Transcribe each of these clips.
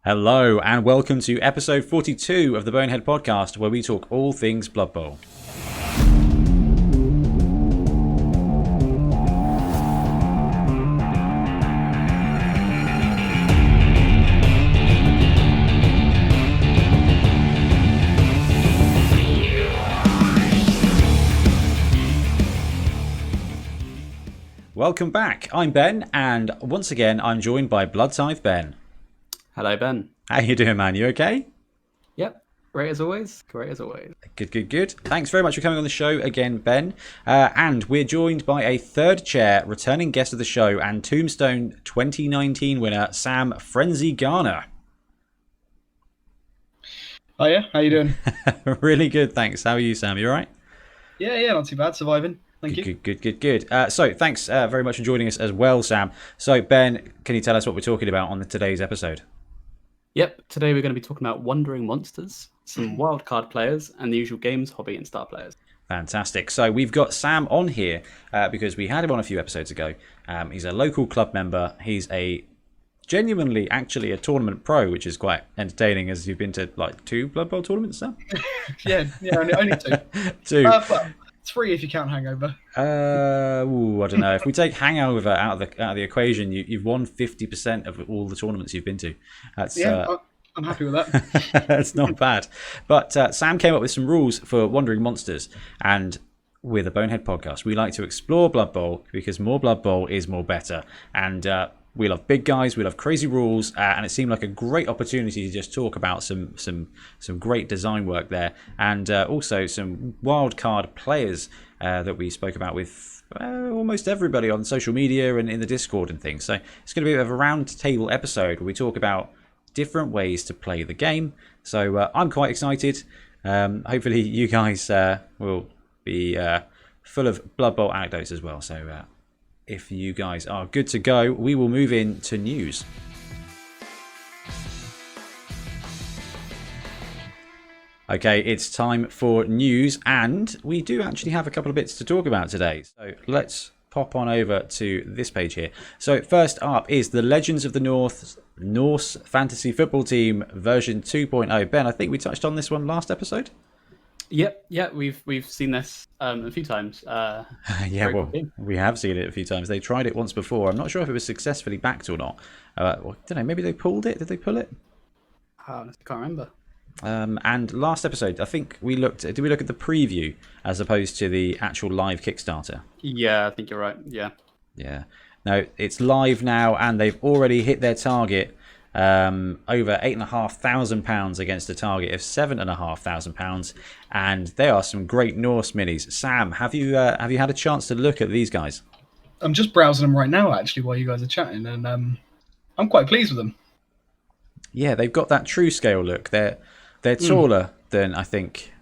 Hello and welcome to episode 42 of the Bonehead podcast, where we talk all things Blood Bowl. Welcome back. I'm Ben, and once again I'm joined by Bloodtithe Ben. Hello, Ben. How you doing, man? You okay? Yep. Great as always. Great as always. Good. Thanks very much for coming on the show again, Ben. And we're joined by a third chair, returning guest of the show, and Tombstone 2019 winner, Sam Frenzy Garner. Hiya, how you doing? Really good, thanks. How are you, Sam? You all right? Yeah, not too bad. Surviving. Thank you. Good. So thanks very much for joining us as well, Sam. So, Ben, can you tell us what we're talking about on today's episode? Yep. Today we're going to be talking about wandering monsters, some wildcard players, and the usual games, hobby, and star players. Fantastic. So we've got Sam on here because we had him on a few episodes ago. He's a local club member. He's genuinely actually a tournament pro, which is quite entertaining, as you've been to like 2 Blood Bowl tournaments, Sam? yeah, only 2. 2. Well, 3 if you count Hangover. I don't know. If we take Hangover out of the equation, you've won 50% of all the tournaments you've been to. That's I'm happy with that. That's not bad. But Sam came up with some rules for Wandering Monsters, and with a Bonehead podcast, we like to explore Blood Bowl because more Blood Bowl is more better. And we love big guys, we love crazy rules, and it seemed like a great opportunity to just talk about some great design work there, and also some wildcard players that we spoke about with almost everybody on social media and in the Discord and things. So it's going to be a bit of a round table episode where we talk about different ways to play the game. So I'm quite excited. Hopefully you guys will be full of Blood Bowl anecdotes as well. So if you guys are good to go, we will move into news. Okay, it's time for news, and we do actually have a couple of bits to talk about today. So let's pop on over to this page here. So first up is the Legends of the Norse Fantasy Football Team version 2.0. Ben, I think we touched on this one last episode. Yep, we've seen this a few times. We have seen it a few times. They tried it once before. I'm not sure if it was successfully backed or not. I don't know. Maybe they pulled it. Did they pull it? I can't remember. And last episode, I think we looked. Did we look at the preview as opposed to the actual live Kickstarter? Yeah, I think you're right. Yeah. No, it's live now, and they've already hit their target. Over £8,500 against a target of £7,500, and they are some great Norse minis. Sam, have you had a chance to look at these guys? I'm just browsing them right now, actually, while you guys are chatting, and I'm quite pleased with them. Yeah, they've got that true scale look. They're taller than I think.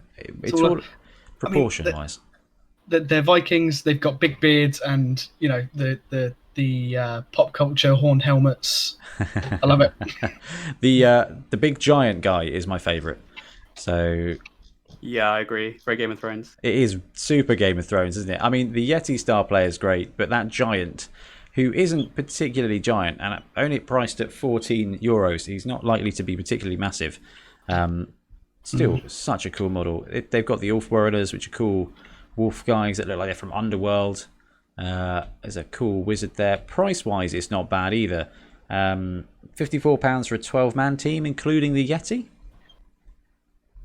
Taller, proportion-wise. They're Vikings. They've got big beards, and you know the pop culture horned helmets. I love it. The big giant guy is my favourite. So yeah, I agree. Very Game of Thrones. It is super Game of Thrones, isn't it? I mean, the Yeti star player is great, but that giant, who isn't particularly giant and only priced at €14, he's not likely to be particularly massive. Still, such a cool model. They've got the Ulfwereners, which are cool wolf guys that look like they're from Underworld. There's a cool wizard there. Price-wise, it's not bad either. £54 for a 12-man team, including the Yeti.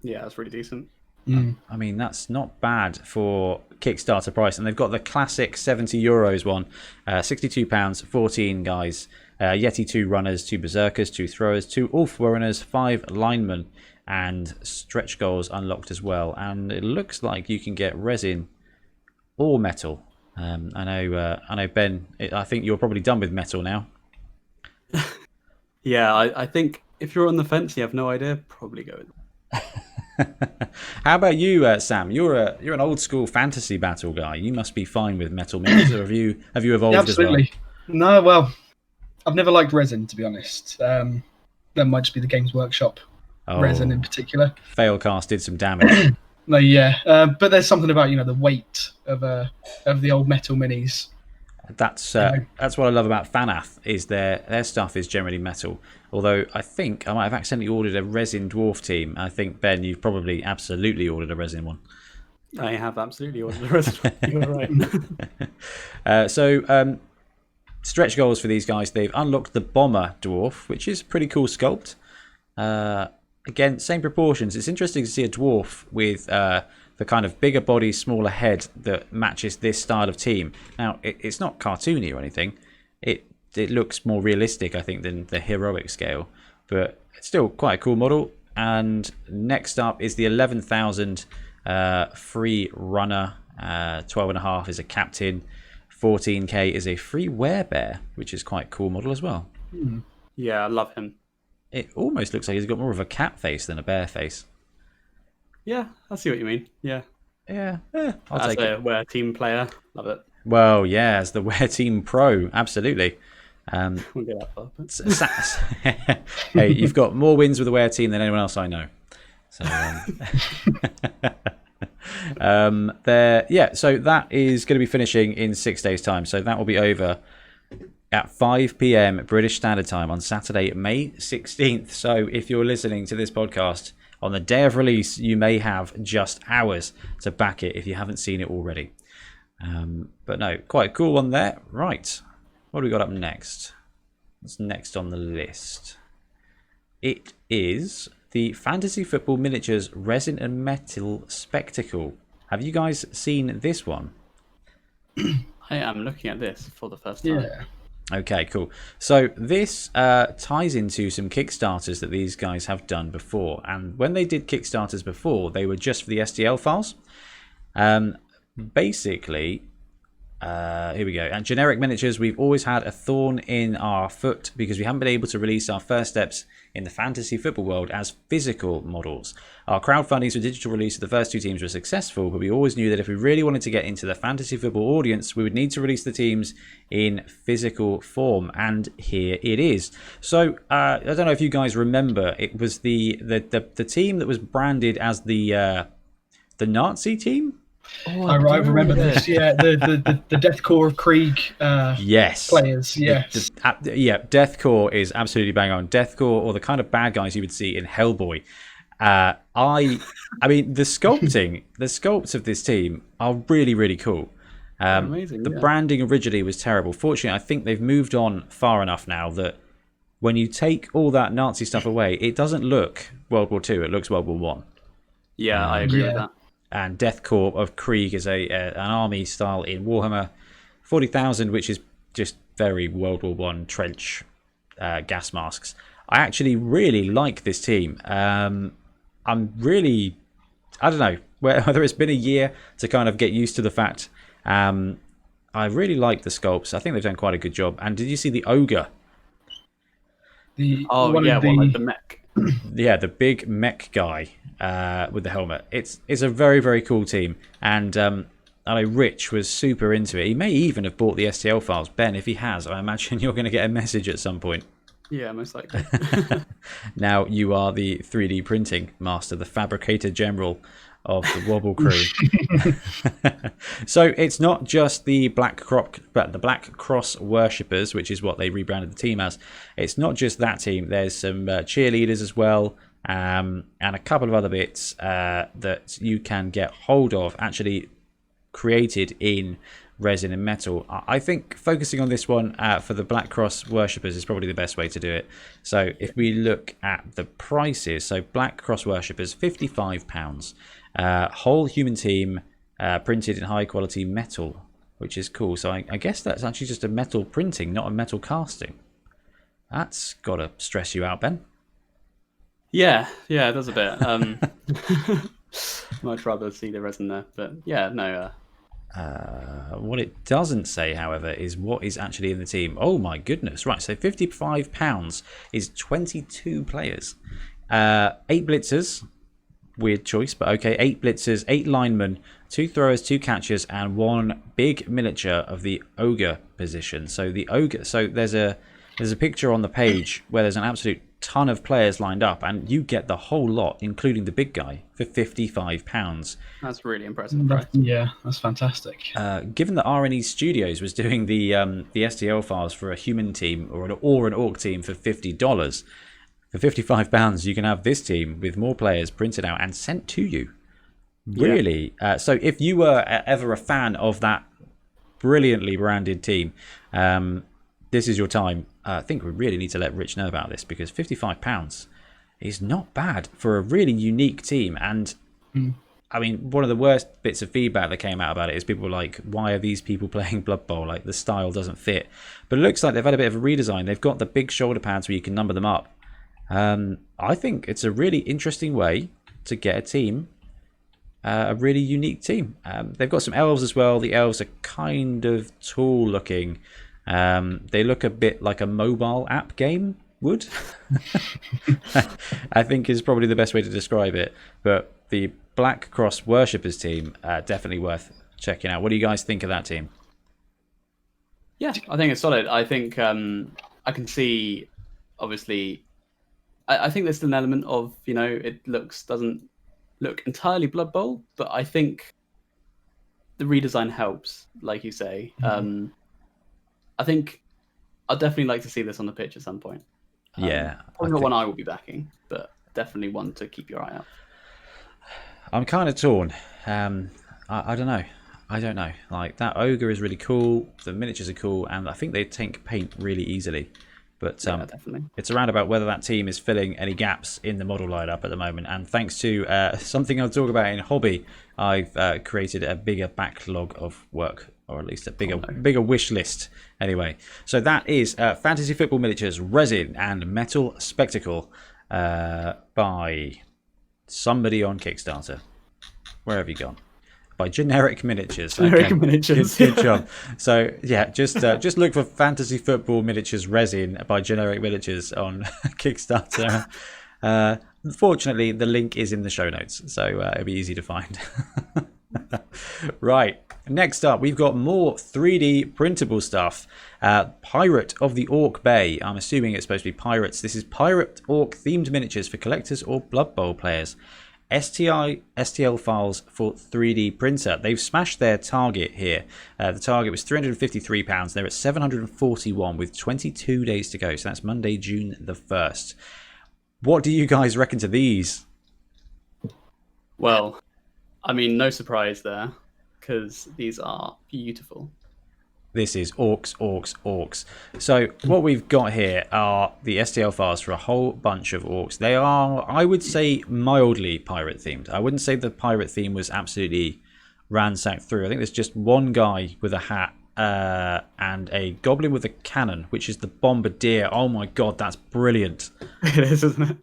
Yeah, that's really decent. I mean, that's not bad for Kickstarter price. And they've got the classic €70 one. £62, 14 guys. Yeti 2 runners, 2 berserkers, 2 throwers, 2 Ulfwereners, 5 linemen, and stretch goals unlocked as well. And it looks like you can get resin or metal. I know, Ben. I think you're probably done with metal now. Yeah, I think if you're on the fence, you have no idea. Probably go with it. How about you, Sam? You're an old school fantasy battle guy. You must be fine with metal minis, or have you evolved Absolutely. as well? No, well, I've never liked resin, to be honest. That might just be the Games Workshop resin in particular. Failcast did some damage. No, yeah, but there's something about the weight of the old metal minis That's what I love about Fanath, is their stuff is generally metal. Although I think I might have accidentally ordered a resin dwarf team. I think, Ben, you've probably absolutely ordered a resin one. I have absolutely ordered the rest. You're right. So stretch goals for these guys. They've unlocked the Bomber Dwarf, which is a pretty cool sculpt. Again, same proportions. It's interesting to see a dwarf with the kind of bigger body, smaller head that matches this style of team. Now, it's not cartoony or anything. It looks more realistic, I think, than the heroic scale. But it's still quite a cool model. And next up is the 11,000 free runner. 12.5 is a captain. 14k is a free werebear, which is quite a cool model as well. Yeah, I love him. It almost looks like he's got more of a cat face than a bear face. Yeah, I see what you mean. Yeah. I'll As take a it. Were team player, love it. Well, yeah, as the Were Team Pro, absolutely. We'll get that far. Hey, you've got more wins with the Were Team than anyone else I know. So, so that is going to be finishing in 6 days' time. So that will be over at 5 p.m. British Standard Time on Saturday, May 16th. So if you're listening to this podcast on the day of release, you may have just hours to back it if you haven't seen it already. But no, quite a cool one there. Right, what do we got up next? What's next on the list? It is the Fantasy Football Miniatures Resin and Metal Spectacle. Have you guys seen this one? I am looking at this for the first time. Yeah. Okay, cool. So this ties into some Kickstarters that these guys have done before. And when they did Kickstarters before, they were just for the STL files. Basically, here we go. And generic miniatures, we've always had a thorn in our foot because we haven't been able to release our first steps in the fantasy football world as physical models. Our crowdfundings for digital release of the first two teams were successful, but we always knew that if we really wanted to get into the fantasy football audience, we would need to release the teams in physical form, and here it is. So I don't know if you guys remember, it was the team that was branded as the Nazi team. Oh, I remember this. Yeah, the Deathcore of Krieg. Yes. Players. Yes. Deathcore is absolutely bang on. Deathcore, or the kind of bad guys you would see in Hellboy. I mean, the sculpts of this team are really, really cool. Amazing. The branding originally was terrible. Fortunately, I think they've moved on far enough now that when you take all that Nazi stuff away, it doesn't look World War II. It looks World War One. Yeah, I agree with that. And Death Corps of Krieg is an army style in Warhammer 40,000, which is just very World War One trench gas masks. I actually really like this team. I don't know whether it's been a year to kind of get used to the fact. I really like the sculpts. I think they've done quite a good job. And did you see the ogre? The mech. Yeah, the big mech guy with the helmet. It's a very, very cool team. And I know Rich was super into it. He may even have bought the STL files. Ben, if he has, I imagine you're going to get a message at some point. Yeah, most likely. Now you are the 3D printing master, the fabricator general of the Wobble crew. So it's not just the Black Cross worshippers, which is what they rebranded the team as. It's not just that team. There's some cheerleaders as well, and a couple of other bits that you can get hold of, actually created in resin and metal. I think focusing on this one for the Black Cross worshippers is probably the best way to do it. So if we look at the prices, so Black Cross worshippers, £55. Whole human team printed in high quality metal, which is cool. So I guess that's actually just a metal printing, not a metal casting. That's got to stress you out, Ben. Yeah, it does a bit. Much rather see the resin there, but yeah, no. What it doesn't say, however, is what is actually in the team. Oh my goodness! Right, so £55 is 22 players, 8 blitzers. Weird choice, but okay. 8 blitzers, 8 linemen, 2 throwers, 2 catchers, and 1 big miniature of the ogre position. So the ogre. So there's a picture on the page where there's an absolute ton of players lined up, and you get the whole lot, including the big guy, for £55. That's really impressive, right? Yeah, that's fantastic. Given that RNE Studios was doing the STL files for a human team or an orc team for $50, for £55 you can have this team with more players printed out and sent to you. Really? So if you were ever a fan of that brilliantly branded team, this is your time. I think we really need to let Rich know about this, because £55 is not bad for a really unique team. And I mean, one of the worst bits of feedback that came out about it is people were like, why are these people playing Blood Bowl? Like, the style doesn't fit. But it looks like they've had a bit of a redesign. They've got the big shoulder pads where you can number them up. I think it's a really interesting way to get a team, a really unique team. They've got some elves as well. The elves are kind of tall looking. They look a bit like a mobile app game would. I think is probably the best way to describe it. But the Black Cross Worshippers team, definitely worth checking out. What do you guys think of that team? Yeah, I think it's solid. I think I can see, obviously, I think there's still an element of, it doesn't look entirely Blood Bowl, but I think the redesign helps, like you say. I think I'd definitely like to see this on the pitch at some point. Yeah. Probably not one I will be backing, but definitely one to keep your eye out. I'm kind of torn. I don't know. I don't know. Like, that ogre is really cool. The miniatures are cool, and I think they tank paint really easily. But Yeah, definitely. it's around about whether that team is filling any gaps in the model lineup at the moment. And thanks to something I'll talk about in Hobby, I've created a bigger backlog of work, or at least a bigger wish list. Anyway, so that is Fantasy Football Miniatures Resin and Metal Spectacle by somebody on Kickstarter. Where have you gone? By Generic Miniatures. Generic Miniatures. Good job. So yeah, just look for Fantasy Football Miniatures Resin by Generic Miniatures on Kickstarter. Unfortunately, the link is in the show notes, so it'll be easy to find. Right, next up, we've got more 3D printable stuff. Pirate of the Orc Bay. I'm assuming it's supposed to be pirates. This is Pirate Orc themed miniatures for collectors or Blood Bowl players. STL files for 3D printer. They've smashed their target here. The target was £353. They're at 741 with 22 days to go. So that's Monday, June the 1st. What do you guys reckon to these? Well, I mean, no surprise there, because these are beautiful. This is Orcs, Orcs, Orcs. So what we've got here are the STL files for a whole bunch of Orcs. They are, I would say, mildly pirate themed. I wouldn't say the pirate theme was absolutely ransacked through. I think there's just one guy with a hat and a goblin with a cannon, which is the Bombardier. Oh my god, that's brilliant. It is, isn't it?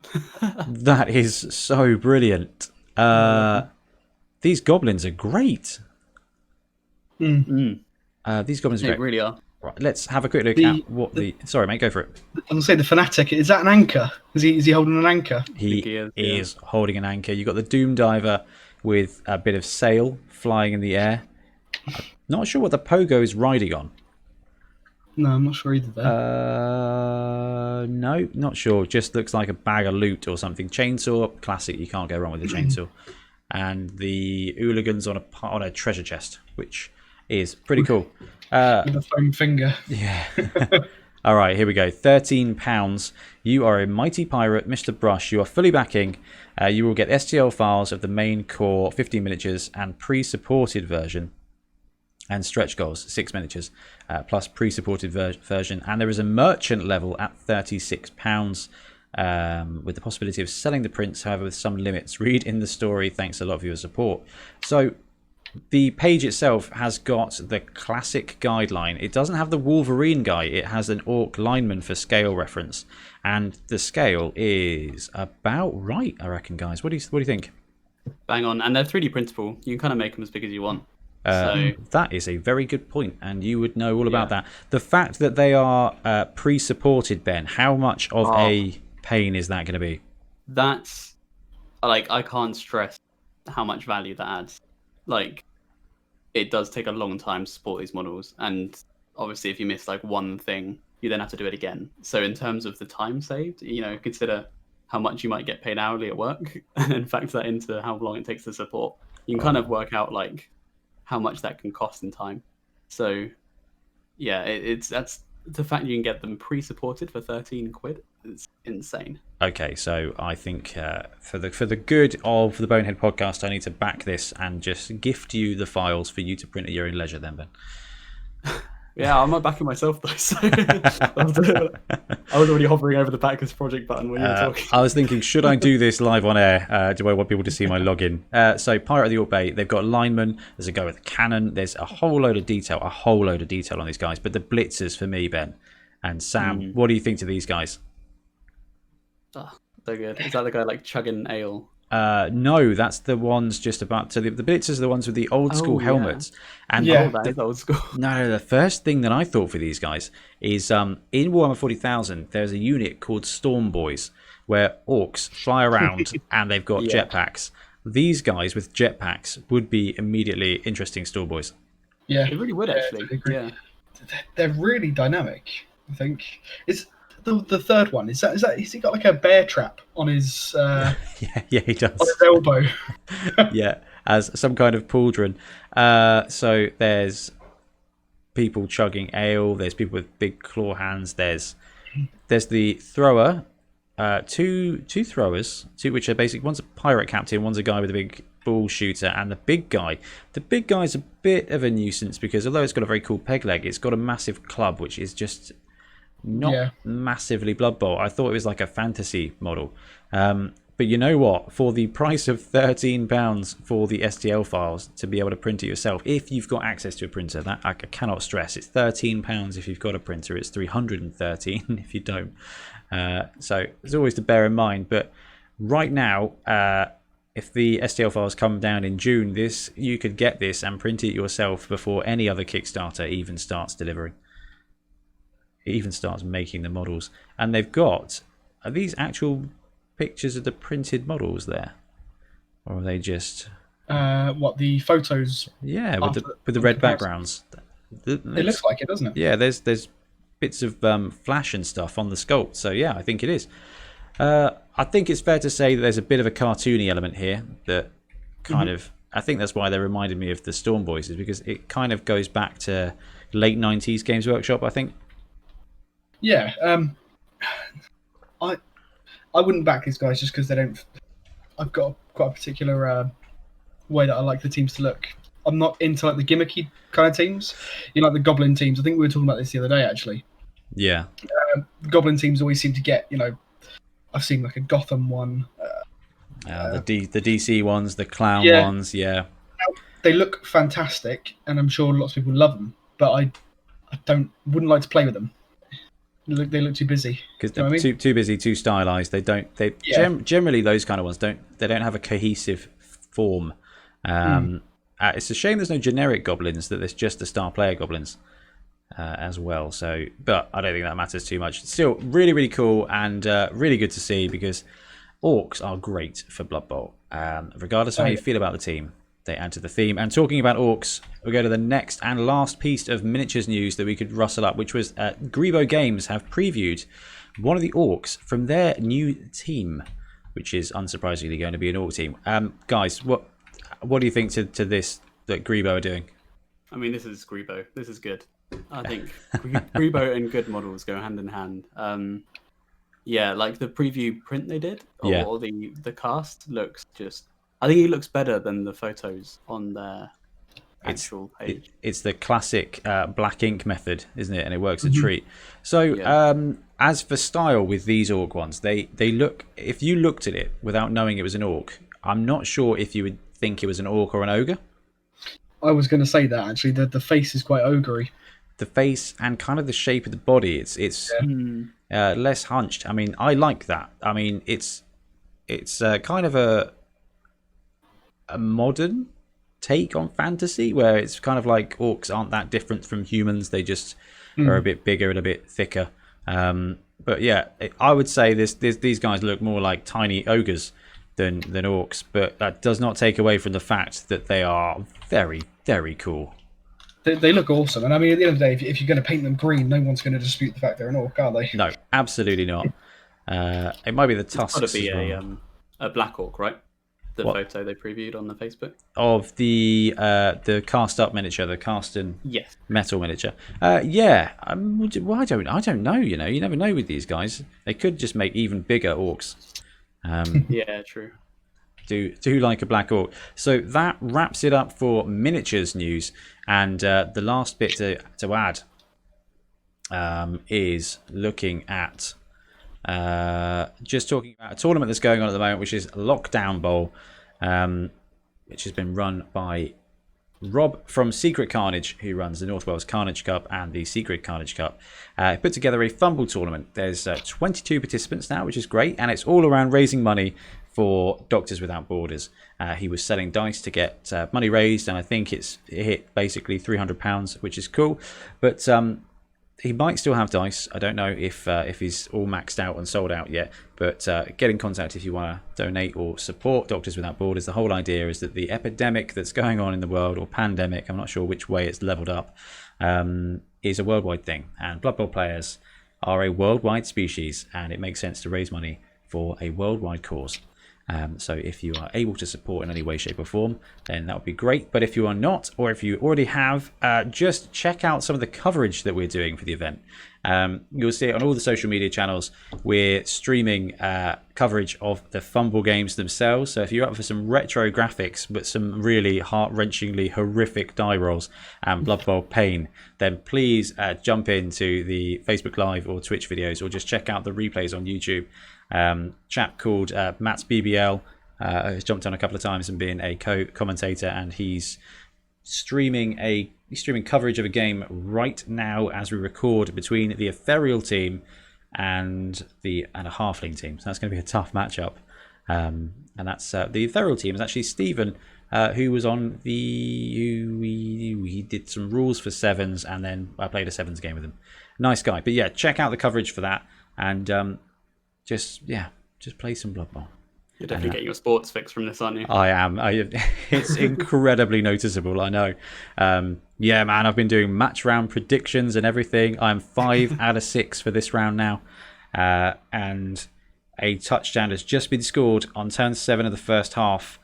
That is so brilliant. These goblins are great. These goblins are They great. really are. Right, let's have a quick look at what the... Sorry, mate, go for it. I was going to say, the Fanatic, is that an anchor? Is he holding an anchor? He is, is holding an anchor. You've got the Doom Diver with a bit of sail flying in the air. I'm not sure what the Pogo is riding on. No, I'm not sure either there. No, not sure. Just looks like a bag of loot or something. Chainsaw, classic. You can't go wrong with the chainsaw. And the Hooligans on a treasure chest, which is pretty cool. With a foam finger. Yeah. All right, here we go. £13. You are a mighty pirate, Mr. Brush. You are fully backing. You will get STL files of the main core, 15 miniatures, and pre-supported version. And stretch goals, 6 miniatures, plus pre-supported version. And there is a merchant level at £36, with the possibility of selling the prints, however, with some limits. Read in the story. Thanks a lot for your support. So the page itself has got the classic guideline. It doesn't have the Wolverine guy. It has an Orc lineman for scale reference. And the scale is about right, I reckon, guys. What do you think? Bang on. And they're 3D printable. You can kind of make them as big as you want. So that is a very good point, and you would know all about that. The fact that they are pre-supported, Ben, how much of a pain is that going to be? That's, like, I can't stress how much value that adds. Like, it does take a long time to support these models, and obviously if you miss like one thing, you then have to do it again. So in terms of the time saved, consider how much you might get paid hourly at work, and then factor that into how long it takes to support. You can kind of work out like how much that can cost in time. So yeah, that's the fact you can get them pre-supported for 13 quid. It's insane. Okay, so I think for the good of the Bonehead podcast, I need to back this and just gift you the files for you to print at your own leisure then, Ben. Yeah, I'm not backing myself though, so I was already hovering over the back this project button when you were talking. I was thinking, should I do this live on air? Do I want people to see my login? So Pirate of the Orc Bay, they've got linemen, there's a guy with a cannon, there's a whole load of detail on these guys. But the blitzers for me, Ben and Sam, what do you think to these guys? Oh, so good. Is that the guy like chugging ale? No, that's the ones just about to the blitzers are the ones with the old school helmets. And that is old school. No, the first thing that I thought for these guys is in Warhammer 40,000 there's a unit called Storm Boys where orcs fly around and they've got jetpacks. These guys with jetpacks would be immediately interesting Storm Boys. Yeah, they really would actually. Yeah, they're really dynamic. I think it's. The third one is that has he got like a bear trap on his yeah he does on his elbow. Yeah, as some kind of pauldron. So there's people chugging ale, there's people with big claw hands, there's the thrower, two throwers, which are basic. One's a pirate captain, one's a guy with a big bull shooter, and the big guy's a bit of a nuisance because although it's got a very cool peg leg, it's got a massive club which is just not massively Blood Bowl. I thought it was like a fantasy model. But you know what? For the price of £13 for the STL files to be able to print it yourself, if you've got access to a printer, that I cannot stress. It's £13 if you've got a printer. It's $313 if you don't. So it's always to bear in mind. But right now, if the STL files come down in June, you could get this and print it yourself before any other Kickstarter even starts delivering. It even starts making the models. And they've got, are these actual pictures of the printed models there? Or are they just... the photos? Yeah, with the red backgrounds. It looks like it, doesn't it? Yeah, there's bits of flash and stuff on the sculpt. So yeah, I think it is. I think it's fair to say that there's a bit of a cartoony element here that kind of... I think that's why they reminded me of the Storm Boys, is because it kind of goes back to late 90s Games Workshop, I think. Yeah, I wouldn't back these guys just because they don't. I've got quite a particular way that I like the teams to look. I'm not into like the gimmicky kind of teams. Like the Goblin teams. I think we were talking about this the other day actually. Yeah. Goblin teams always seem to get. I've seen like a Gotham one. Uh, the DC ones, the clown ones, yeah. They look fantastic, and I'm sure lots of people love them. But I wouldn't like to play with them. They look too busy. Because they're too busy, too stylized. Generally those kind of ones don't have a cohesive form. It's a shame there's no generic goblins, that there's just the star player goblins as well. So, but I don't think that matters too much. Still, really, really cool and really good to see because orcs are great for Blood Bowl. Regardless of how you feel about the team, they add to the theme. And talking about orcs, we'll go to the next and last piece of miniatures news that we could rustle up, which was Grebo Games have previewed one of the orcs from their new team, which is unsurprisingly going to be an orc team. Guys, what do you think to this that Grebo are doing? I mean, this is Grebo. This is good. I think Grebo and good models go hand in hand. Yeah, like the preview print they did, or the cast looks just... I think it looks better than the photos on their actual page. It's the classic black ink method, isn't it? And it works a treat. So as for style with these orc ones, they look... If you looked at it without knowing it was an orc, I'm not sure if you would think it was an orc or an ogre. I was going to say that, actually. The face is quite ogre-y. The face and kind of the shape of the body, it's less hunched. I mean, I like that. I mean, it's kind of a modern take on fantasy where it's kind of like orcs aren't that different from humans. They just are a bit bigger and a bit thicker. But yeah, I would say these guys look more like tiny ogres than orcs, but that does not take away from the fact that they are very, very cool. They look awesome, and I mean, at the end of the day, if you're going to paint them green, no one's going to dispute the fact they're an orc, are they? No, absolutely not. It might be the It's got tusks to be as well. a black orc, right? The What? photo they previewed on the Facebook. Of the cast up miniature, the cast in Yes. metal miniature. Yeah. Well, I don't know. You know, you never know with these guys. They could just make even bigger orcs. Yeah, true. Do like a black orc. So that wraps it up for miniatures news. And the last bit to add is looking at just talking about a tournament that's going on at the moment, which is Lockdown Bowl, which has been run by Rob from Secret Carnage, who runs the North Wales Carnage Cup and the Secret Carnage Cup. Put together a fumble tournament. There's 22 participants now, which is great, and it's all around raising money for Doctors Without Borders. He was selling dice to get money raised, and I think it hit basically £300, which is cool. But he might still have dice. I don't know if he's all maxed out and sold out yet. But get in contact if you want to donate or support Doctors Without Borders. The whole idea is that the epidemic that's going on in the world, or pandemic, I'm not sure which way it's leveled up, is a worldwide thing. And Blood Bowl players are a worldwide species, and it makes sense to raise money for a worldwide cause. So if you are able to support in any way, shape or form, then that would be great. But if you are not, or if you already have, just check out some of the coverage that we're doing for the event. You'll see it on all the social media channels. We're streaming coverage of the Fumble games themselves. So if you're up for some retro graphics, but some really heart-wrenchingly horrific die rolls and Blood Bowl pain, then please jump into the Facebook Live or Twitch videos, or just check out the replays on YouTube. Chap called Matt's BBL has jumped on a couple of times and been a co-commentator, and he's streaming coverage of a game right now as we record between the Ethereal team and a Halfling team. So that's going to be a tough matchup. And that's the Ethereal team is actually Stephen, who was on he did some rules for sevens, and then I played a sevens game with him. Nice guy. But yeah, check out the coverage for that, and just play some Blood Bowl. You're definitely getting your sports fix from this, aren't you? I am. It's incredibly noticeable, I know. Yeah, man, I've been doing match round predictions and everything. I'm 5 out of 6 for this round now. And a touchdown has just been scored on turn 7 of the first half,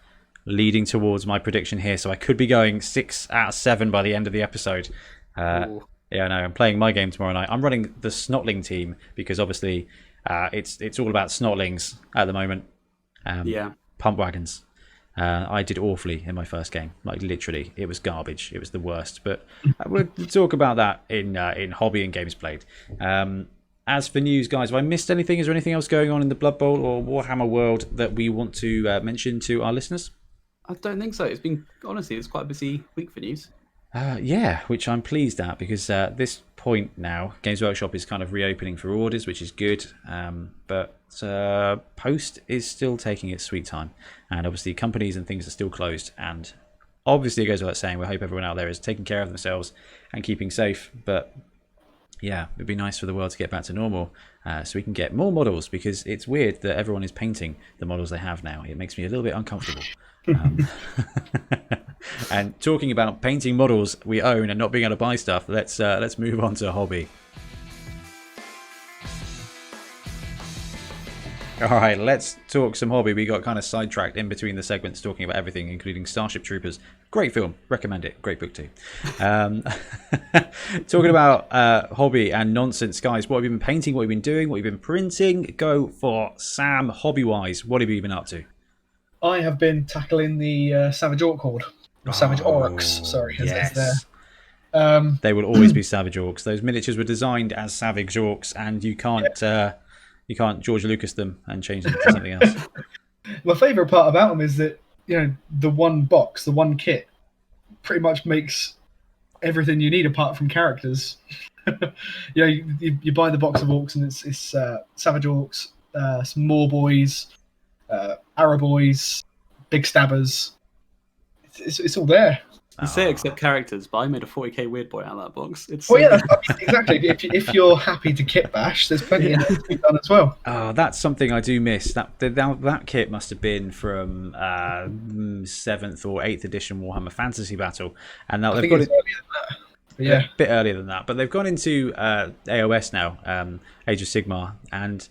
leading towards my prediction here. So I could be going 6 out of 7 by the end of the episode. Yeah, I know. I'm playing my game tomorrow night. I'm running the Snotling team because obviously it's all about Snotlings at the moment. Pump wagons. I did awfully in my first game. Like literally, it was garbage. It was the worst. But we'll talk about that in hobby and games played. As for news, guys, have I missed anything? Is there anything else going on in the Blood Bowl or Warhammer world that we want to mention to our listeners? I don't think so. It's quite a busy week for news. Yeah, which I'm pleased at, because this point now, Games Workshop is kind of reopening for orders, which is good. But Post is still taking its sweet time. And obviously companies and things are still closed. And obviously it goes without saying, we hope everyone out there is taking care of themselves and keeping safe. But yeah, it'd be nice for the world to get back to normal so we can get more models, because it's weird that everyone is painting the models they have now. It makes me a little bit uncomfortable. And talking about painting models we own and not being able to buy stuff, let's move on to hobby. All right, let's talk some hobby. We got kind of sidetracked in between the segments talking about everything, including Starship Troopers. Great film, recommend it. Great book too. Talking about hobby and nonsense, guys. What have you been painting? What have you been doing? What have you been printing? Go for Sam, hobby-wise. What have you been up to? I have been tackling the Savage Orc Horde. Or Savage Orcs, sorry. Yes. There. They will always be Savage Orcs. Those miniatures were designed as Savage Orcs, and you can't George Lucas them and change them to something else. My favourite part about them is that, you know, the one box, the one kit, pretty much makes everything you need apart from characters. You know, you buy the box of orcs, and it's Savage Orcs, some Moor boys, Arrow boys, big stabbers. It's all there. You say except characters, but I made a 40k weird boy out of that box. Exactly. If you're happy to kit bash, there's plenty of that to be done as well. Oh, that's something I do miss. That kit must have been from 7th or 8th edition Warhammer Fantasy Battle, and now they've got it. But yeah, a bit earlier than that. But they've gone into AOS now, Age of Sigmar, and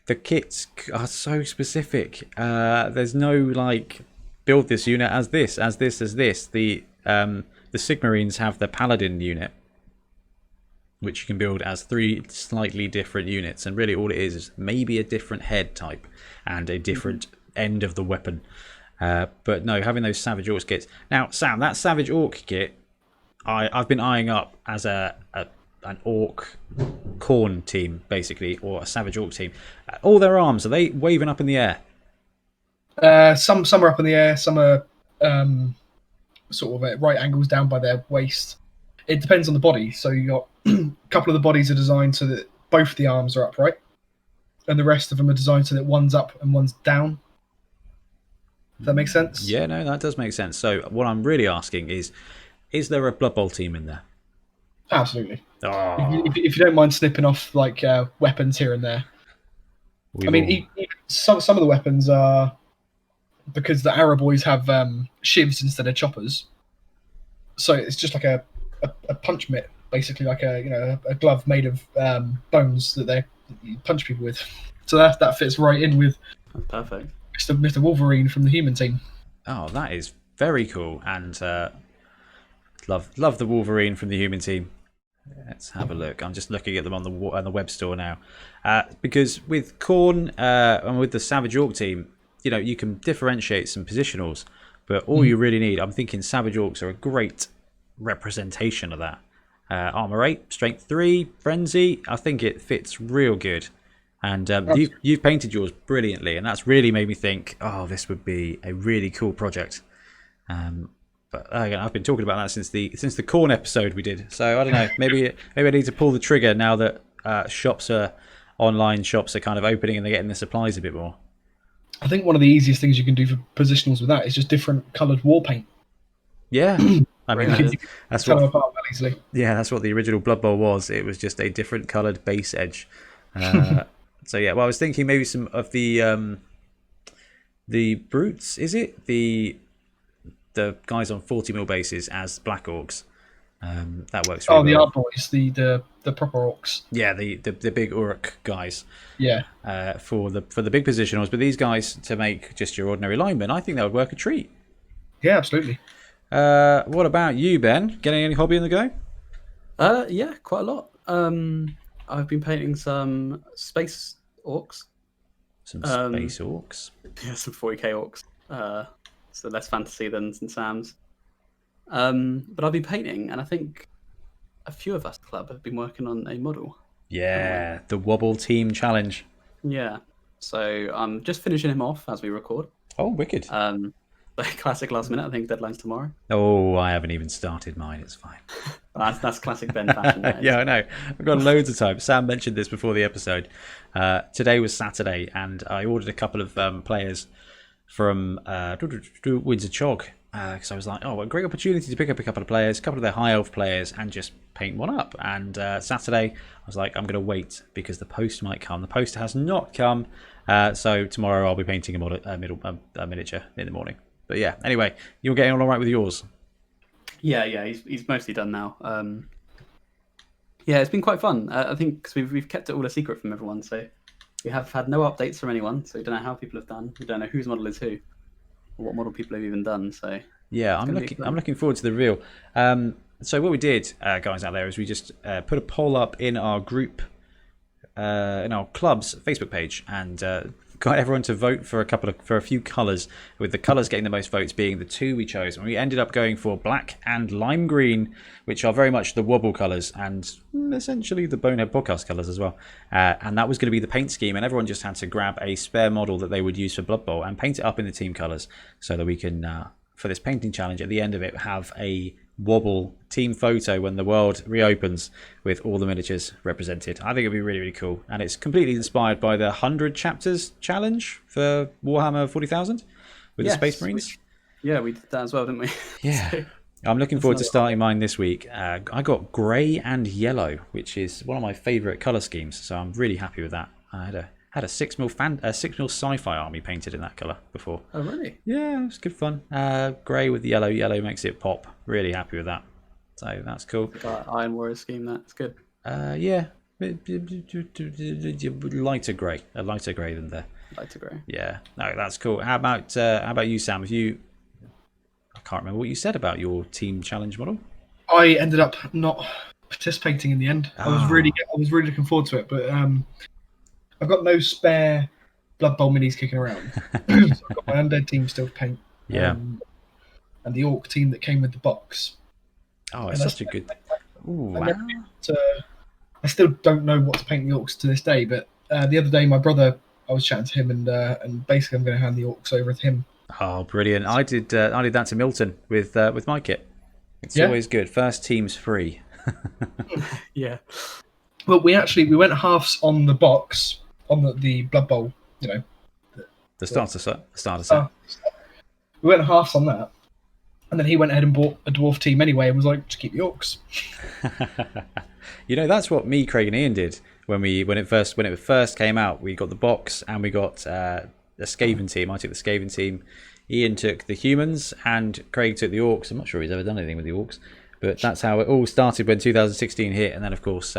the kits are so specific. There's no like build this unit as this, as this, as this. The Sigmarines have the Paladin unit, which you can build as 3 slightly different units, and really all it is maybe a different head type and a different end of the weapon. But no, having those Savage Orcs kits. Now, Sam, that Savage Orc kit, I've been eyeing up as an Orc Khorne team, basically, or a Savage Orc team. All their arms, are they waving up in the air? some are up in the air, some are sort of at right angles down by their waist. It depends on the body. So you got a couple of the bodies are designed so that both the arms are upright, and the rest of them are designed so that one's up and one's down. Does that make sense? Yeah, no, that does make sense. So what I'm really asking is there a Blood Bowl team in there? Absolutely. Oh, If you don't mind snipping off like weapons here and there. Some of the weapons are, because the Arrow boys have shivs instead of choppers. So it's just like a punch mitt, basically like a glove made of bones that you punch people with. So that fits right in with Perfect. Mr. Wolverine from the human team. Oh, that is very cool, and love the Wolverine from the human team. Let's have a look. I'm just looking at them on the web store now, because with Khorne and with the Savage Orc team, you can differentiate some positionals, but all you really need, I'm thinking Savage Orcs are a great representation of that. Armor 8, Strength 3, Frenzy. I think it fits real good. And you've painted yours brilliantly, and that's really made me think, oh, this would be a really cool project. But again, I've been talking about that since the Khorne episode we did. So I don't know, maybe I need to pull the trigger now that online shops are kind of opening and they're getting the supplies a bit more. I think one of the easiest things you can do for positionals with that is just different coloured war paint. Yeah, I mean that's Tell them what. apart well easily. Yeah, that's what the original Blood Bowl was. It was just a different coloured base edge. So yeah, well, I was thinking maybe some of the brutes. Is it the guys on 40mm bases as Black Orcs? That works. Really The well. art boys, the proper orcs. Yeah, the big Uruk guys. Yeah. For the big positionals, but these guys to make just your ordinary linemen, I think that would work a treat. Yeah, absolutely. What about you, Ben? Getting any hobby in the go? Yeah, quite a lot. I've been painting some space orcs. Some space orcs. Yeah, some 40k orcs. So less fantasy than Sam's. But I've been painting, and I think a few of us at the club have been working on a model. Yeah, the Wobble Team Challenge. Yeah. So I'm just finishing him off as we record. Oh, wicked. Classic last minute. I think deadline's tomorrow. Oh, I haven't even started mine. It's fine. That's classic Ben fashion. Yeah, I know. I've got loads of time. Sam mentioned this before the episode. Today was Saturday, and I ordered a couple of players from Windsor Chog, because I was like, oh, a great opportunity to pick up a couple of players, a couple of their high elf players, and just paint one up. And Saturday, I was like, I'm going to wait because the post might come. The post has not come, so tomorrow I'll be painting a miniature in the morning. But yeah, anyway, you're getting all right with yours? Yeah, he's mostly done now. Yeah, it's been quite fun. I think because we've kept it all a secret from everyone, so we have had no updates from anyone. So we don't know how people have done. We don't know whose model is who, or what model people have even done. So yeah, I'm looking forward to the reveal. So what we did, guys out there, is we just put a poll up in our group, in our club's Facebook page, and got everyone to vote for a few colours, with the colours getting the most votes being the two we chose, and we ended up going for black and lime green, which are very much the Wobble colours and essentially the Bonehead podcast colours as well. And that was going to be the paint scheme, and everyone just had to grab a spare model that they would use for Blood Bowl and paint it up in the team colours, so that we can, for this painting challenge, at the end of it, have a Wobble team photo when the world reopens with all the miniatures represented. I think it'd be really, really cool, and it's completely inspired by the 100 chapters challenge for Warhammer 40,000 with the Space Marines. Yeah, we did that as well, didn't we? Yeah. So, I'm looking forward to starting mine this week. I got grey and yellow, which is one of my favourite colour schemes, so I'm really happy with that. I had a 6mm sci-fi army painted in that colour before. Oh, really? Yeah, it was good fun. Grey with yellow. Yellow makes it pop. Really happy with that. So that's cool. Iron Warrior scheme. That's good. Yeah, lighter grey, a lighter grey than there. Lighter grey. Yeah, no, that's cool. How about you, Sam? I can't remember what you said about your team challenge model. I ended up not participating in the end. I was really looking forward to it, but I've got no spare Blood Bowl minis kicking around. So I've got my undead team still to paint. Yeah. And the orc team that came with the box. Oh, it's such a good. Ooh, wow. I still don't know what to paint the orcs to this day, but the other day my brother, I was chatting to him, and basically I'm going to hand the orcs over to him. Oh, brilliant! I did that to Milton with my kit. It's always good. First team's free. Yeah. Well, we went halves on the box on the Blood Bowl. You know, the starter set. We went halves on that, and then he went ahead and bought a dwarf team anyway, and was like, "Just keep the orcs." You know, that's what me, Craig, and Ian did when it first came out. We got the box and we got the Skaven team. I took the Skaven team. Ian took the humans, and Craig took the orcs. I'm not sure he's ever done anything with the orcs, but that's how it all started when 2016 hit. And then, of course,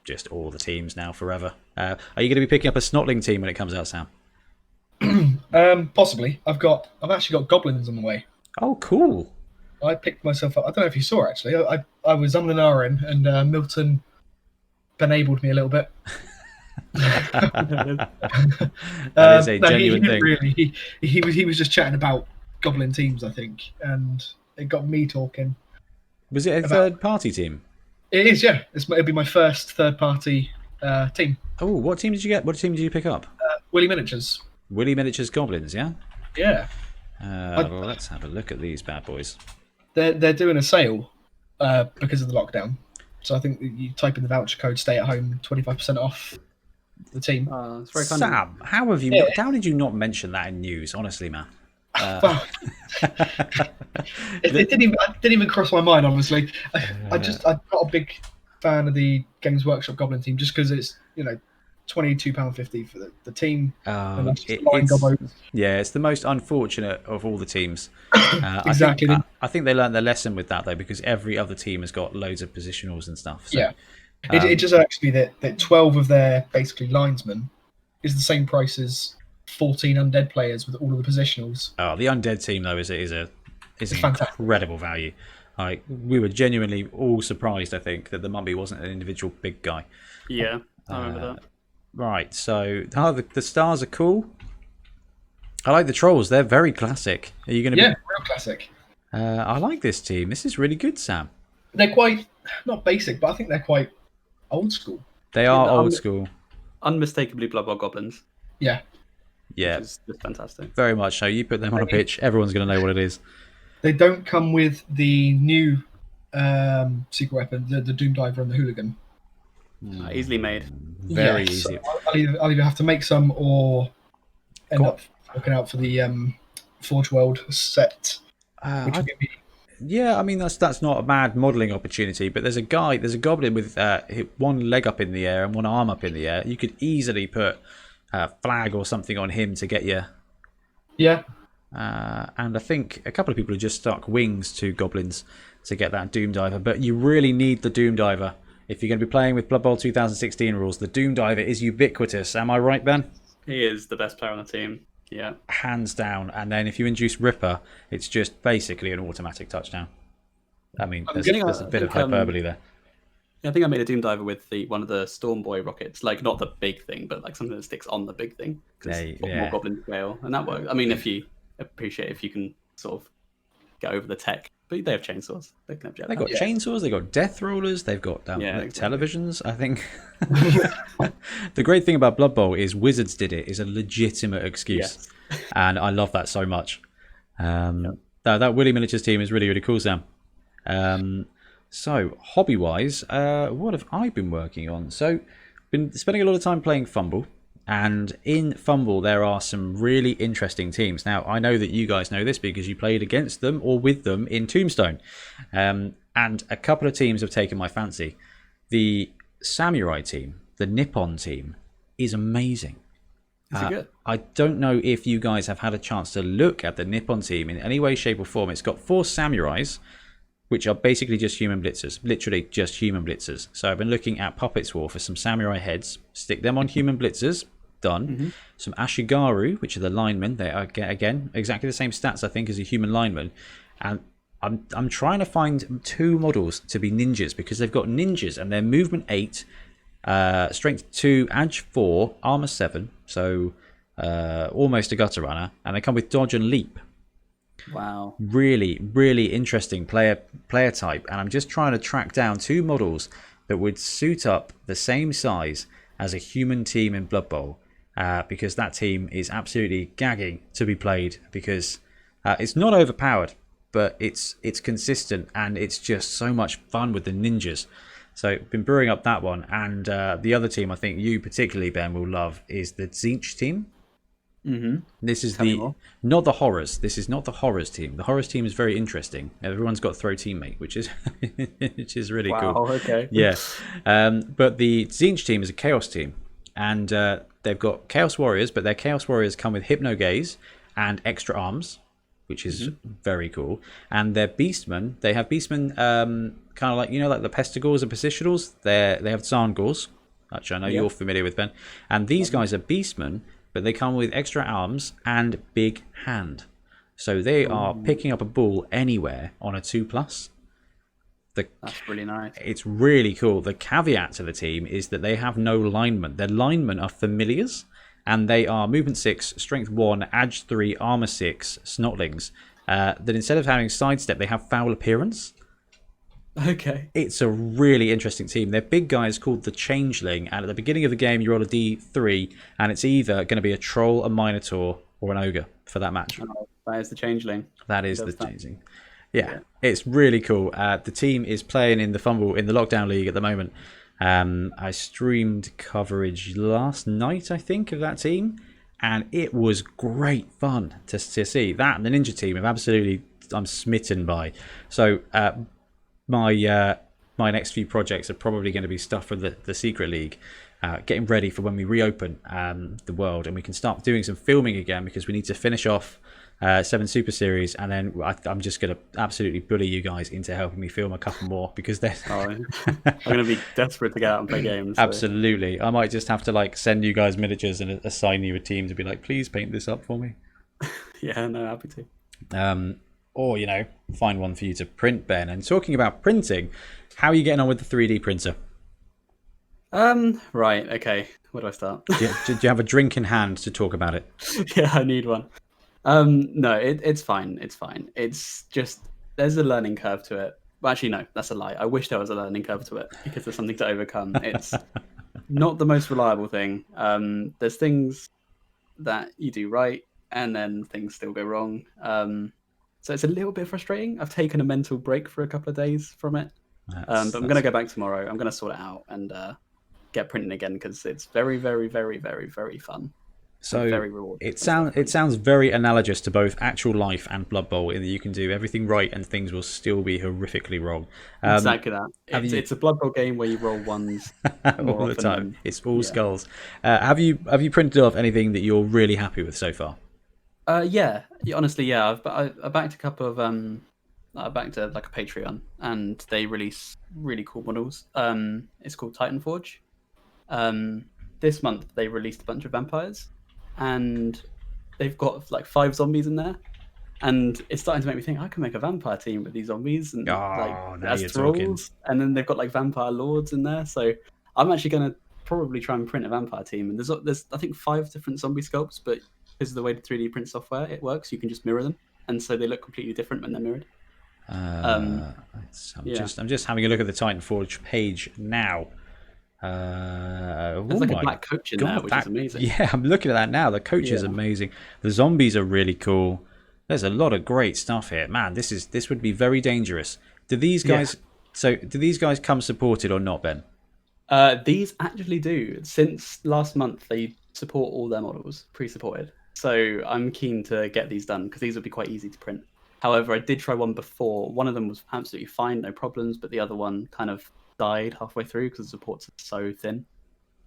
just all the teams now forever. Are you going to be picking up a Snotling team when it comes out, Sam? Possibly. I've actually got goblins on the way. Oh, cool. I picked myself up. I don't know if you saw, actually. I was on the Naren, and Milton benabled me a little bit. That is a genuine thing. Really. He was just chatting about goblin teams, I think, and it got me talking. Was it a third-party team? It is, yeah. It'll be my first third-party team. Oh, what team did you get? What team did you pick up? Willy Miniatures. Willy Miniatures Goblins, yeah? Yeah. Well, let's have a look at these bad boys. They're doing a sale because of the lockdown. So I think you type in the voucher code, stay at home, 25% off the team. It's very kind Sam, how did you not mention that in news? Honestly, man. Well, it didn't even cross my mind. Honestly, I'm not a big fan of the Games Workshop Goblin team just because it's £22.50 for the team. It's the most unfortunate of all the teams. Exactly. I think they learned their lesson with that though, because every other team has got loads of positionals and stuff. So, yeah, it just irks me that 12 of their basically linesmen is the same price as 14 undead players with all of the positionals. Oh, the undead team though is an incredible value. We were genuinely all surprised. I think that the mummy wasn't an individual big guy. Yeah, I remember that. Right, so the stars are cool. I like the trolls; they're very classic. Are you going to? Yeah, real classic. I like this team. This is really good, Sam. They're quite not basic, but I think they're quite old school. They are old school. Unmistakably Blood Bowl goblins. Yeah. Yeah. Which is just fantastic. Very much so. You put them on a pitch, everyone's going to know what it is. They don't come with the new secret weapon, the Doom Diver and the Hooligan. Easily made. Very easy. So I'll either have to make some or end up looking out for the Forge World set. Which will give me... Yeah, I mean that's not a bad modelling opportunity. But there's a goblin with one leg up in the air and one arm up in the air. You could easily put a flag or something on him to get you. Yeah. And I think a couple of people have just stuck wings to goblins to get that Doom Diver. But you really need the Doom Diver. If you're going to be playing with Blood Bowl 2016 rules, the Doom Diver is ubiquitous. Am I right, Ben? He is the best player on the team. Yeah. Hands down. And then if you induce Ripper, it's just basically an automatic touchdown. I mean, there's a bit of hyperbole there. Yeah, I think I made a Doom Diver with one of the Storm Boy rockets. Like, not the big thing, but like something that sticks on the big thing. Because more goblin scale. And that works. I mean, if you can sort of get over the tech. But they have chainsaws. They can have jetpacks. They've got chainsaws, they've got death rollers, they've got televisions, I think. The great thing about Blood Bowl is Wizards did it is a legitimate excuse. Yes. And I love that so much. That Willy Miniatures team is really, really cool, Sam. So, hobby-wise, what have I been working on? So, been spending a lot of time playing Fumble. And in Fumble, there are some really interesting teams. Now, I know that you guys know this because you played against them or with them in Tombstone. And a couple of teams have taken my fancy. The Samurai team, the Nippon team, is amazing. Is it good? I don't know if you guys have had a chance to look at the Nippon team in any way, shape or form. It's got 4 samurais which are basically just human blitzers, literally just human blitzers. So I've been looking at Puppets War for some samurai heads, stick them on human blitzers, done. Some Ashigaru, which are the linemen. They are, again, exactly the same stats, I think, as a human lineman. And I'm trying to find 2 models to be ninjas, because they've got ninjas and they're movement 8, strength 2, edge 4, armor 7, so almost a gutter runner, and they come with dodge and leap. Wow. Really, really interesting player type, and I'm just trying to track down 2 models that would suit up the same size as a human team in Blood Bowl, because that team is absolutely gagging to be played, because it's not overpowered, but it's consistent, and it's just so much fun with the ninjas. So been brewing up that one, and the other team I think you particularly, Ben, will love is the Tzeentch team. This is not the horrors. This is not the horrors team. The horrors team is very interesting. Everyone's got throw teammate, which is really cool. Wow. Okay. Yeah, but the Tzeentch team is a chaos team, and they've got chaos warriors, but their chaos warriors come with hypno gaze and extra arms, which is very cool. And their beastmen, they have beastmen, kind of like, like the pestigors and positionals. They have Zarngors, which I know you're familiar with, Ben. And these guys are beastmen, but they come with extra arms and big hand. So they are picking up a bull anywhere on a 2+. That's really nice. It's really cool. The caveat to the team is that they have no linemen. Their linemen are familiars, and they are movement 6, strength 1, edge 3, armor 6 snotlings. That instead of having sidestep, they have foul appearance. Okay. It's a really interesting team. Their big guy is called the Changeling, and at the beginning of the game, you roll a d3, and it's either going to be a troll, a minotaur, or an ogre for that match. Oh, that is the Changeling. That is the Changeling. Yeah, it's really cool. The team is playing in the Lockdown League at the moment. I streamed coverage last night, I think, of that team, and it was great fun to see. That and the Ninja team I'm smitten by. So my next few projects are probably going to be stuff for the Secret League, getting ready for when we reopen the world and we can start doing some filming again, because we need to finish off 7 Super Series, and then I'm just going to absolutely bully you guys into helping me film a couple more, because they're I'm going to be desperate to get out and play games. So. Absolutely. I might just have to send you guys miniatures and assign you a team to be like, please paint this up for me. Yeah, no, happy to. Or, find one for you to print, Ben. And talking about printing, how are you getting on with the 3D printer? Right, okay. Where do I start? Do you have a drink in hand to talk about it? Yeah, I need one. No, it's fine. It's fine. It's just, there's a learning curve to it. Well, actually, no, that's a lie. I wish there was a learning curve to it, because there's something to overcome. It's not the most reliable thing. There's things that you do right, and then things still go wrong. So it's a little bit frustrating. I've taken a mental break for a couple of days from it. But I'm going to go back tomorrow. I'm going to sort it out and get printing again, because it's very, very, very, very, very fun. So very rewarding. It sounds very analogous to both actual life and Blood Bowl, in that you can do everything right and things will still be horrifically wrong. Exactly that. It's a Blood Bowl game where you roll ones all the time. It's all skulls. Have you printed off anything that you're really happy with so far? Yeah, honestly, yeah. I backed a couple of I backed a Patreon, and they release really cool models. It's called Titan Forge. This month they released a bunch of vampires, and they've got 5 zombies in there, and it's starting to make me think I can make a vampire team with these zombies and as trolls. And then they've got vampire lords in there, so I'm actually going to probably try and print a vampire team. And there's I think 5 different zombie sculpts, but because of the way the 3D print software it works, you can just mirror them, and so they look completely different when they're mirrored. I'm just having a look at the Titan Forge page now. There's a black coach in there, which is amazing. Yeah, I'm looking at that now. The coach is amazing. The zombies are really cool. There's a lot of great stuff here, man. This would be very dangerous. Do these guys? So do these guys come supported or not, Ben? These actually do. Since last month, they support all their models pre-supported. So I'm keen to get these done, because these would be quite easy to print. However, I did try one before. One of them was absolutely fine, no problems, but the other one kind of died halfway through because the supports are so thin.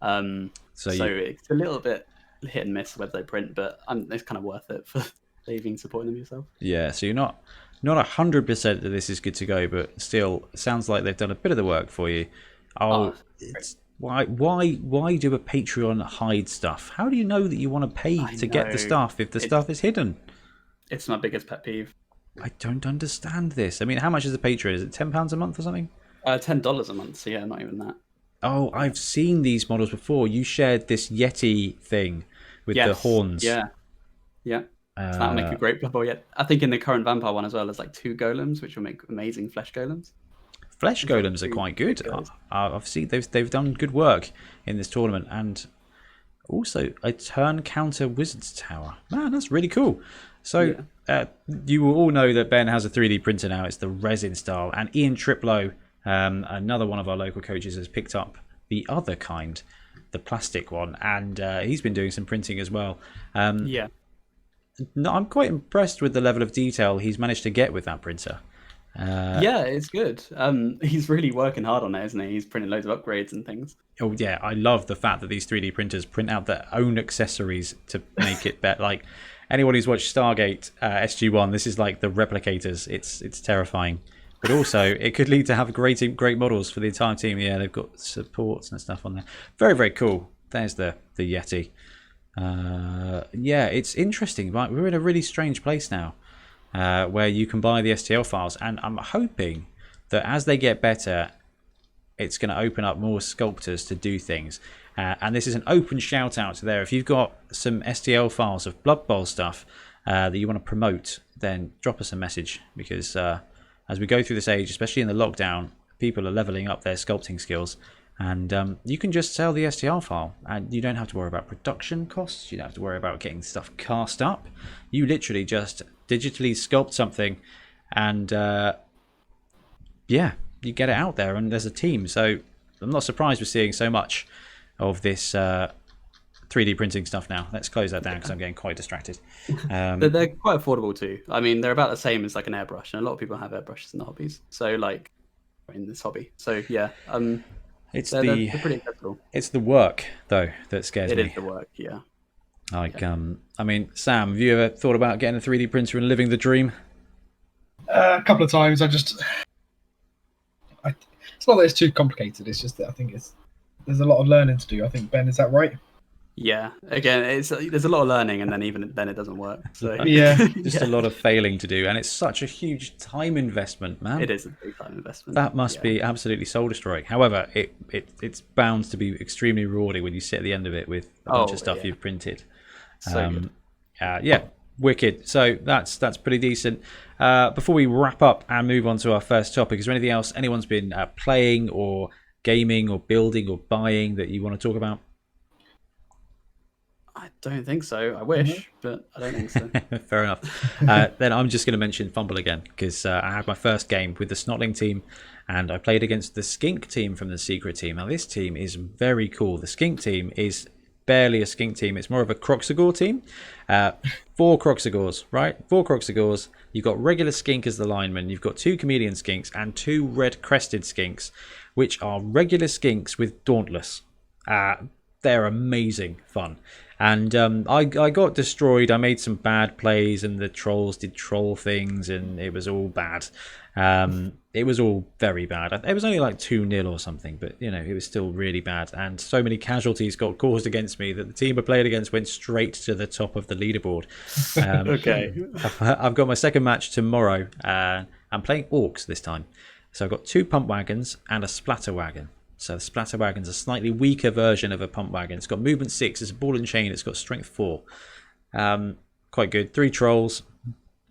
So it's a little bit hit and miss whether they print, but it's kind of worth it for They've been supporting them yourself. Yeah, so you're not 100% that this is good to go, but still, it sounds like they've done a bit of the work for you. Why do a Patreon hide stuff? How do you know that you want to pay to get the stuff if the stuff is hidden? It's my biggest pet peeve. I don't understand this. I mean, how much is a Patreon? Is it £10 a month or something? $10 a month, so yeah, not even that. Oh, I've seen these models before. You shared this Yeti thing with the horns. Yeah. So that'll make a great Blood Bowl yet. I think in the current Vampire one as well, there's like 2 golems, which will make amazing flesh golems. Flesh golems are quite good. I've seen they've done good work in this tournament, and also a turn counter wizard's tower. Man, that's really cool. So you will all know that Ben has a 3D printer now. It's the resin style, and Ian Triplow, another one of our local coaches, has picked up the other kind, the plastic one, and he's been doing some printing as well. No, I'm quite impressed with the level of detail he's managed to get with that printer. Yeah, it's good. He's really working hard on it, isn't he? He's printing loads of upgrades and things. Oh yeah, I love the fact that these 3D printers print out their own accessories to make it better. Like anyone who's watched Stargate SG1, this is like the replicators. It's terrifying, but also it could lead to have great models for the entire team. Yeah, they've got supports and stuff on there. Very, very cool. There's the Yeti. Yeah, it's interesting. Right, we're in a really strange place now. Where you can buy the STL files, and I'm hoping that as they get better, it's going to open up more sculptors to do things. And this is an open shout out to there. If you've got some STL files of Blood Bowl stuff that you want to promote, then drop us a message, because as we go through this age, especially in the lockdown, people are leveling up their sculpting skills. And you can just sell the STL file, and you don't have to worry about production costs. You don't have to worry about getting stuff cast up. You literally just digitally sculpt something, and yeah, you get it out there, and there's a team. So I'm not surprised we're seeing so much of this 3D printing stuff now. Let's close that down because I'm getting quite distracted. They're quite affordable too. I mean, they're about the same as like an airbrush, and a lot of people have airbrushes in the hobbies. So like in this hobby. So yeah. They're pretty accessible. It's the work though that scares me. It is the work, yeah. Like, I mean, Sam, have you ever thought about getting a 3D printer and living the dream? A couple of times. It's not that it's too complicated. It's just that I think there's a lot of learning to do. I think, Ben, is that right? Yeah. Again, there's a lot of learning, and then even then it doesn't work. So yeah, just a lot of failing to do, and it's such a huge time investment, man. It is a big time investment. That must be absolutely soul destroying. However, it's bound to be extremely rewarding when you sit at the end of it with a bunch of stuff you've printed. So good. Yeah, wicked. So that's pretty decent. Before we wrap up and move on to our first topic, is there anything else anyone's been playing or gaming or building or buying that you want to talk about? I don't think so. I wish, but I don't think so. Fair enough. Then I'm just going to mention Fumble again, because I had my first game with the Snotling team, and I played against the Skink team from the Secret team. Now, this team is very cool. The Skink team is barely a Skink team. It's more of a Croxagore team. 4 Croxagores, right? 4 Croxagores. You've got regular Skink as the lineman. You've got 2 Chameleon Skinks and 2 Red-Crested Skinks, which are regular Skinks with Dauntless. They're amazing fun. And I got destroyed. I made some bad plays, and the trolls did troll things, and it was all bad. It was all very bad. It was only like 2-0 or something, but you know, it was still really bad. And so many casualties got caused against me that the team I played against went straight to the top of the leaderboard. Okay. I've got my second match tomorrow. I'm playing Orcs this time. So I've got 2 pump wagons and a splatter wagon. So the splatter wagon's a slightly weaker version of a pump wagon. It's got movement 6, it's a ball and chain, it's got strength 4. Quite good. 3 trolls,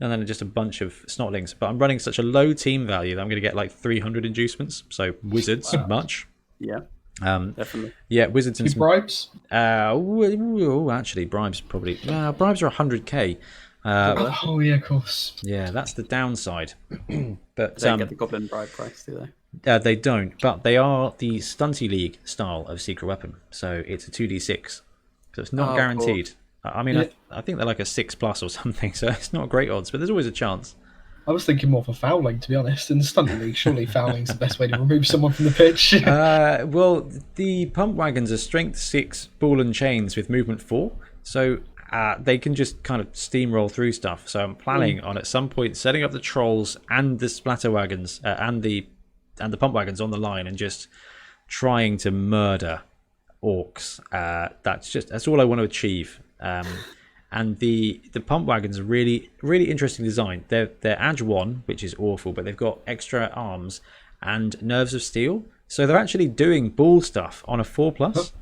and then just a bunch of snotlings. But I'm running such a low team value that I'm going to get like 300 inducements. So wizards, much. Yeah, definitely. Yeah, wizards and bribes. Actually, bribes probably. Bribes are 100k. Oh yeah, of course. Yeah, that's the downside. But they don't get the goblin bribe price, do they? They don't, but they are the Stunty League style of secret weapon. So it's a 2d6. So it's not guaranteed. Cool. I mean, I think they're like a 6+ or something, so it's not great odds, but there's always a chance. I was thinking more for fouling, to be honest. In the Stunty League, surely fouling's the best way to remove someone from the pitch. Well, the pump wagons are strength 6 ball and chains with movement 4. So they can just kind of steamroll through stuff. So I'm planning on at some point setting up the trolls and the splatter wagons and the pump wagons on the line and just trying to murder orcs. That's all I want to achieve. And the pump wagons are really, really interesting design. They're Edge 1, which is awful, but they've got extra arms and nerves of steel. So they're actually doing ball stuff on a 4+.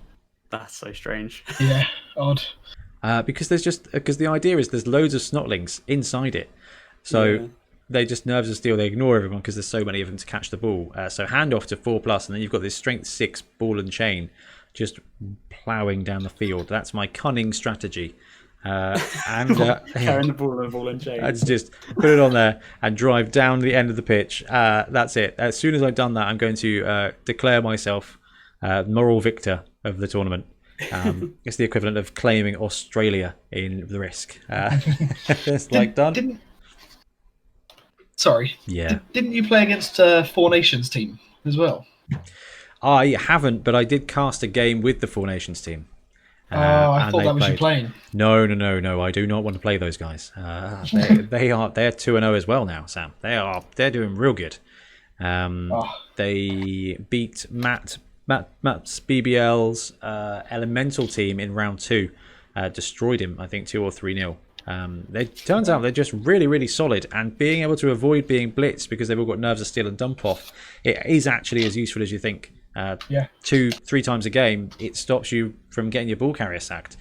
That's so strange. Yeah, odd. Because the idea is there's loads of snotlings inside it. So they just nerves of steel. They ignore everyone because there's so many of them to catch the ball. So hand off to 4+, and then you've got this strength 6 ball and chain just ploughing down the field. That's my cunning strategy. Carrying the ball and chain. Let's just put it on there and drive down the end of the pitch. That's it. As soon as I've done that, I'm going to declare myself moral victor of the tournament. It's the equivalent of claiming Australia in the Risk. It's like done. Sorry. Yeah. Didn't you play against Four Nations team as well? I haven't, but I did cast a game with the Four Nations team. I thought that was you playing. No. I do not want to play those guys. They're 2-0 as well now, Sam. They're doing real good. They beat Matt's BBL's elemental team in round 2. Destroyed him, I think 2 or 3-0. Turns out they're just really, really solid, and being able to avoid being blitzed because they've all got nerves of steel and dump off, it is actually as useful as you think. 2-3 times a game, it stops you from getting your ball carrier sacked,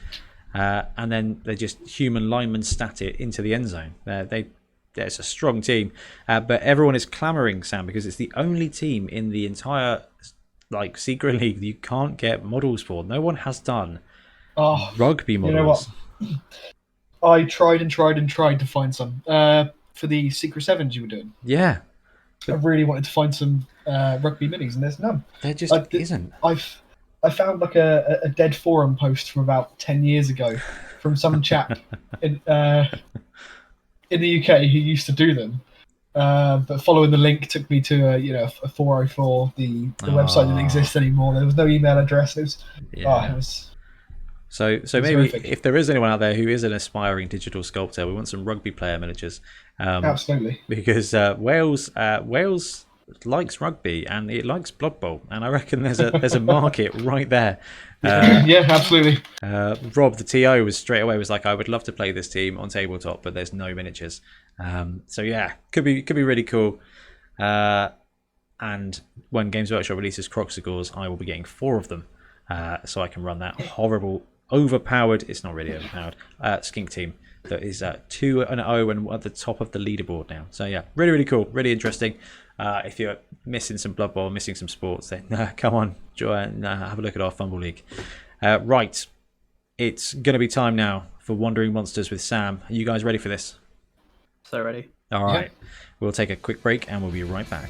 and then they just human lineman stat it into the end zone. It's a strong team, but everyone is clamoring, Sam, because it's the only team in the entire secret league that you can't get models for. No one has done rugby models. You know what? I tried to find some for the Secret Sevens you were doing. Yeah, I really wanted to find some rugby minis, and there's none. There just isn't. I found a dead forum post from about 10 years ago from some chap in the UK who used to do them. But following the link took me to a 404, the website didn't exist anymore. There was no email address. It was. So maybe horrific. If there is anyone out there who is an aspiring digital sculptor, we want some rugby player miniatures. Absolutely. Because Wales likes rugby and it likes Blood Bowl, and I reckon there's a market right there. Yeah, absolutely. Rob, the TO, was straight away like, I would love to play this team on tabletop, but there's no miniatures. So yeah, could be really cool. And when Games Workshop releases Croxicores, I will be getting 4 of them, so I can run that horrible, overpowered. It's not really overpowered. Skink team that is 2-0 and at the top of the leaderboard now. So yeah, really, really cool, really interesting. If you're missing some Blood Bowl, missing some sports, then come on, join, have a look at our Fumble League. Right, it's going to be time now for Wandering Monsters with Sam. Are you guys ready for this? So ready. All right, We'll take a quick break and we'll be right back.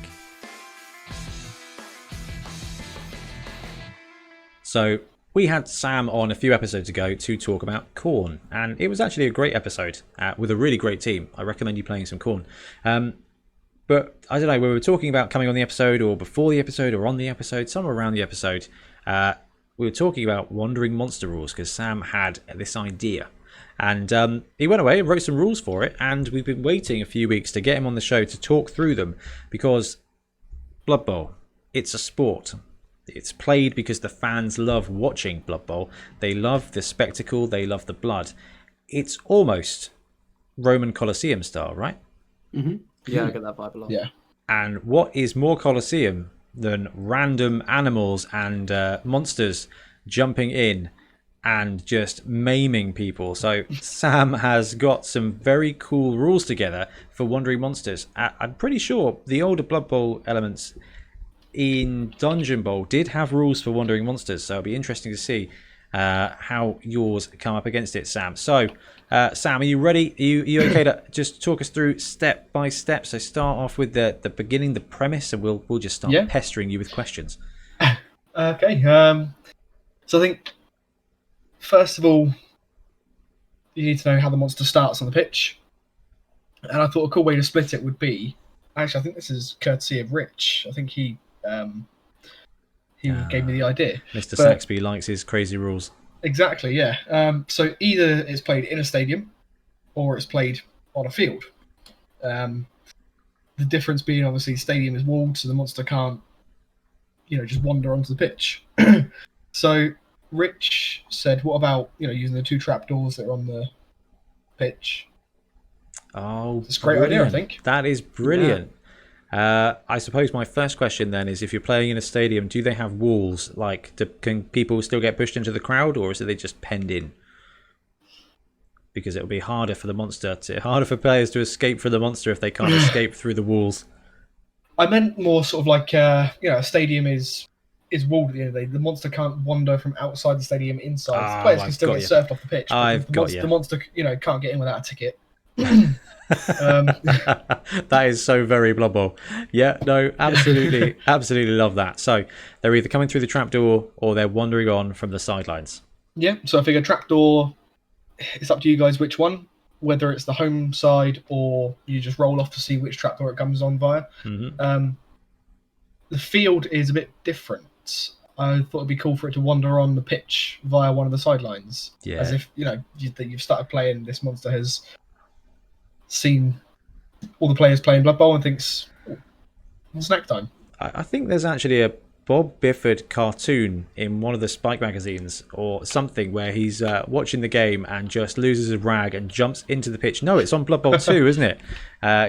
So we had Sam on a few episodes ago to talk about Khorne, and it was actually a great episode with a really great team. I recommend you playing some Khorne. But I don't know, we were talking about coming on the episode or before the episode or on the episode, somewhere around the episode. We were talking about Wandering Monster rules because Sam had this idea. And he went away and wrote some rules for it, and we've been waiting a few weeks to get him on the show to talk through them because Blood Bowl, it's a sport. It's played because the fans love watching Blood Bowl. They love the spectacle. They love the blood. It's almost Roman Colosseum style, right? Mm-hmm. Yeah, I get that vibe a lot. Yeah. And what is more Colosseum than random animals and monsters jumping in and just maiming people? So Sam has got some very cool rules together for Wandering Monsters. I'm pretty sure the older Blood Bowl elements in Dungeon Bowl did have rules for Wandering Monsters, so it'll be interesting to see how yours come up against it, Sam. So, Sam, are you ready? Are you okay to just talk us through step by step? So start off with the beginning, the premise, and we'll just start pestering you with questions. Okay. So I think first of all, you need to know how the monster starts on the pitch, and I thought a cool way to split it would be. Actually, I think this is courtesy of Rich. I think he gave me the idea. Mr. Saxby likes his crazy rules. Exactly, yeah. So either it's played in a stadium or it's played on a field. The difference being, obviously, stadium is walled, so the monster can't, just wander onto the pitch. So Rich said, what about, using the 2 trapdoors that are on the pitch? Oh, it's a great idea, I think. That is brilliant. Yeah. I suppose my first question then is, if you're playing in a stadium, do they have walls? Like, can people still get pushed into the crowd, or is it they just penned in? Because it'll be harder for players to escape from the monster if they can't escape through the walls. I meant more sort of like, a stadium is walled at the end of the day. The monster can't wander from outside the stadium inside. The players can still get surfed off the pitch. The monster, can't get in without a ticket. That is so very Blood Bowl. Yeah, no, absolutely, absolutely love that. So they're either coming through the trapdoor or they're wandering on from the sidelines. Yeah, so I figure trapdoor, it's up to you guys which one, whether it's the home side or you just roll off to see which trapdoor it comes on via. Mm-hmm. The field is a bit different. I thought it'd be cool for it to wander on the pitch via one of the sidelines. Yeah. As if, you've started playing, this monster has seen all the players playing Blood Bowl and thinks, snack time. I think there's actually a Bob Bifford cartoon in one of the Spike magazines or something where he's watching the game and just loses his rag and jumps into the pitch. No, it's on Blood Bowl 2, isn't it?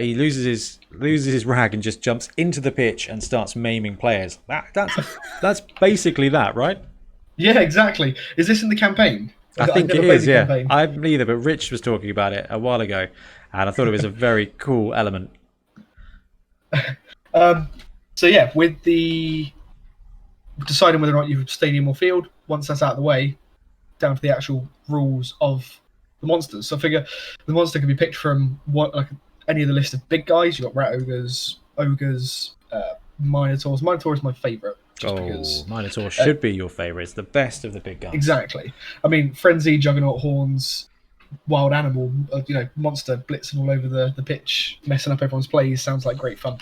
He loses his rag and just jumps into the pitch and starts maiming players. That's basically that, right? Yeah, exactly. Is this in the campaign? I think it is, yeah. Campaign. I haven't either, but Rich was talking about it a while ago, and I thought it was a very cool element. So yeah, with the deciding whether or not you've stadium or field, once that's out of the way, down to the actual rules of the monsters. So I figure the monster can be picked from any of the list of big guys. You've got rat ogres, minotaurs. Minotaur is my favourite. Because Minotaur should be your favourite. It's the best of the big guys. Exactly. I mean, Frenzy, Juggernaut, Horns, Wild Animal, monster blitzing all over the pitch, messing up everyone's plays. Sounds like great fun.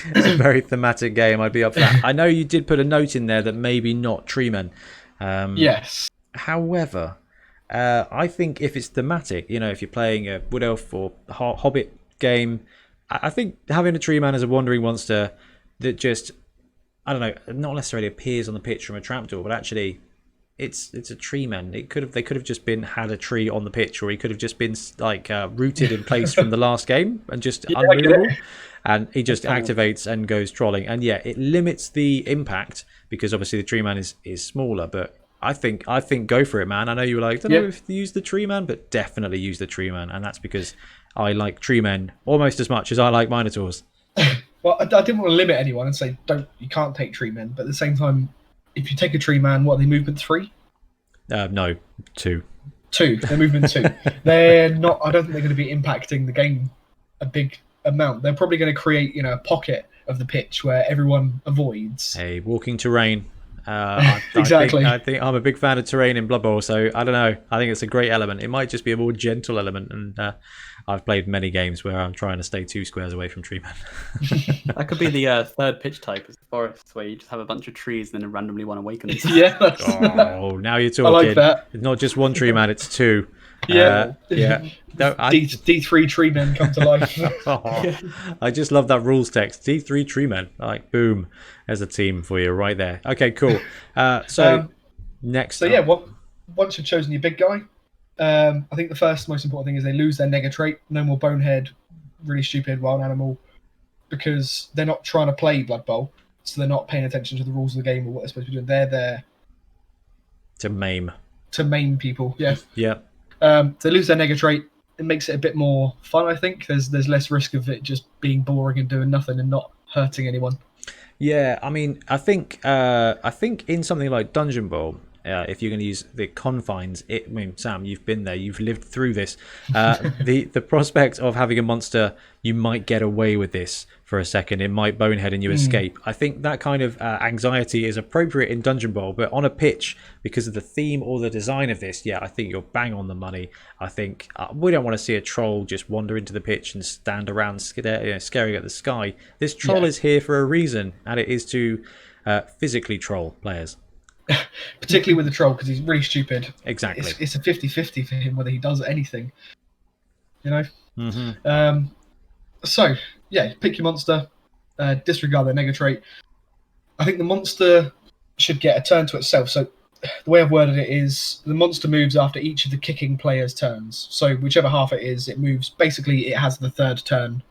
It's a very thematic game. I'd be up for that. I know you did put a note in there that maybe not Treemen. Yes. However, I think if it's thematic, if you're playing a Wood Elf or Hobbit game, I think having a Treeman as a wandering monster that just, I don't know, not necessarily appears on the pitch from a trapdoor, but actually it's a Treeman. They could have just had a tree on the pitch, or he could have just been rooted in place from the last game and just unmovable. And he just activates and goes trolling. And yeah, it limits the impact because obviously the tree man is smaller. But I think go for it, man. I know you were like, I don't know if you use the tree man, but definitely use the tree man. And that's because I like tree men almost as much as I like minotaurs. Well, I didn't want to limit anyone and say you can't take tree men. But at the same time, if you take a tree man, what are they, movement 3? No, 2. 2. They're movement 2. They're not. I don't think they're going to be impacting the game a big amount. They're probably going to create, a pocket of the pitch where everyone avoids. Hey, walking terrain. Exactly. I think I'm a big fan of terrain in Blood Bowl, so I don't know. I think it's a great element. It might just be a more gentle element, and I've played many games where I'm trying to stay 2 squares away from tree men. That could be the third pitch type, is the forest, where you just have a bunch of trees and then randomly one awakens. Yeah. Oh, now you're talking. I like that. It's not just one tree man; it's 2. Yeah. Yeah. No, D3 tree men come to life. I just love that rules text. D3 tree men. Like, boom. There's a team for you right there. Okay, cool. Next. So, once you've chosen your big guy, I think the first most important thing is they lose their nega trait. No more Bonehead, really stupid wild animal, because they're not trying to play Blood Bowl, so they're not paying attention to the rules of the game or what they're supposed to be doing. They're there to maim people. Yeah. Yeah. They lose their nega trait. It makes it a bit more fun, I think. There's less risk of it just being boring and doing nothing and not hurting anyone. Yeah, I mean, I think in something like Dungeon Bowl, if you're going to use the confines, Sam, you've been there, you've lived through this. The prospect of having a monster, you might get away with this for a second. It might bonehead and you escape. I think that kind of anxiety is appropriate in Dungeon Bowl, but on a pitch, because of the theme or the design of this, I think you're bang on the money. I think we don't want to see a troll just wander into the pitch and stand around scaring at the sky. This troll is here for a reason, and it is to physically troll players. particularly with the troll, because he's really stupid. Exactly. It's a 50-50 for him whether he does anything. You know. Mm-hmm. So yeah, pick your monster, disregard their negative trait. I think the monster should get a turn to itself. So the way I've worded it is the monster moves after each of the kicking players' turns. So whichever half it is, it moves. Basically, it has the third turn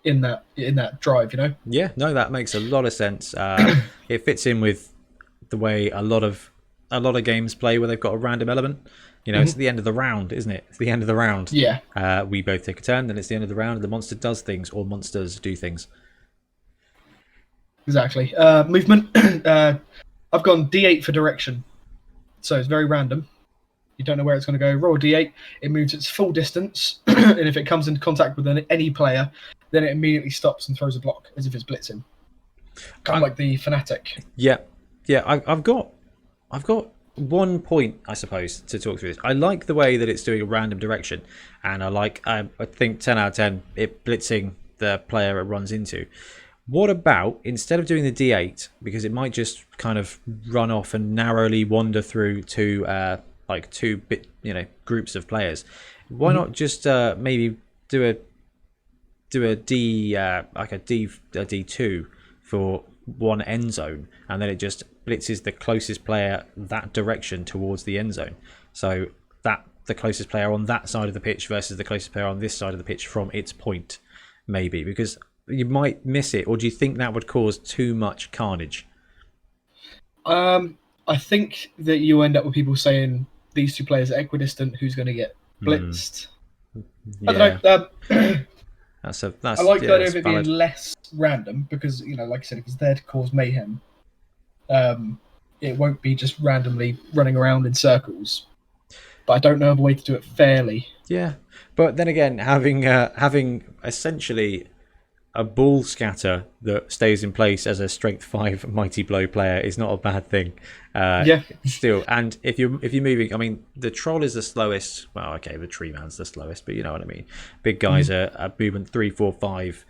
in that drive. You know. Yeah, no, that makes a lot of sense. It fits in with the way a lot of games play, where they've got a random element. You know, it's the end of the round, isn't it? It's the end of the round. Yeah. We both take a turn, then it's the end of the round, and the monster does things, or monsters do things. Exactly. Movement. I've gone D8 for direction. So it's very random. You don't know where it's going to go. Roll a D8. It moves its full distance. And if it comes into contact with any player, then it immediately stops and throws a block as if it's blitzing. Kind of like the Fanatic. Yeah. Yeah, I've got 1 point, I suppose, to talk through this. I like the way that it's doing a random direction. And I think 10 out of 10, it blitzing the player it runs into. What about, instead of doing the D8, because it might just kind of run off and narrowly wander through to two groups of players, why not just maybe do a D2 for one end zone, and then it just blitzes the closest player that direction towards the end zone, so that the closest player on that side of the pitch versus the closest player on this side of the pitch from its point, maybe, because you might miss it. Or do you think that would cause too much carnage? I think that you end up with people saying these two players are equidistant. Who's going to get blitzed? Yeah. I don't know. That's I like the idea of it valid. being less random because, like I said, if it's there to cause mayhem, it won't be just randomly running around in circles. But I don't know of a way to do it fairly. Yeah, but then again, having essentially a ball scatter that stays in place as a strength 5 mighty blow player is not a bad thing. Yeah. Still, and if you're moving, I mean, the troll is the slowest. Well, okay, the tree man's the slowest, but you know what I mean. Big guys are movement 3, 4, 5.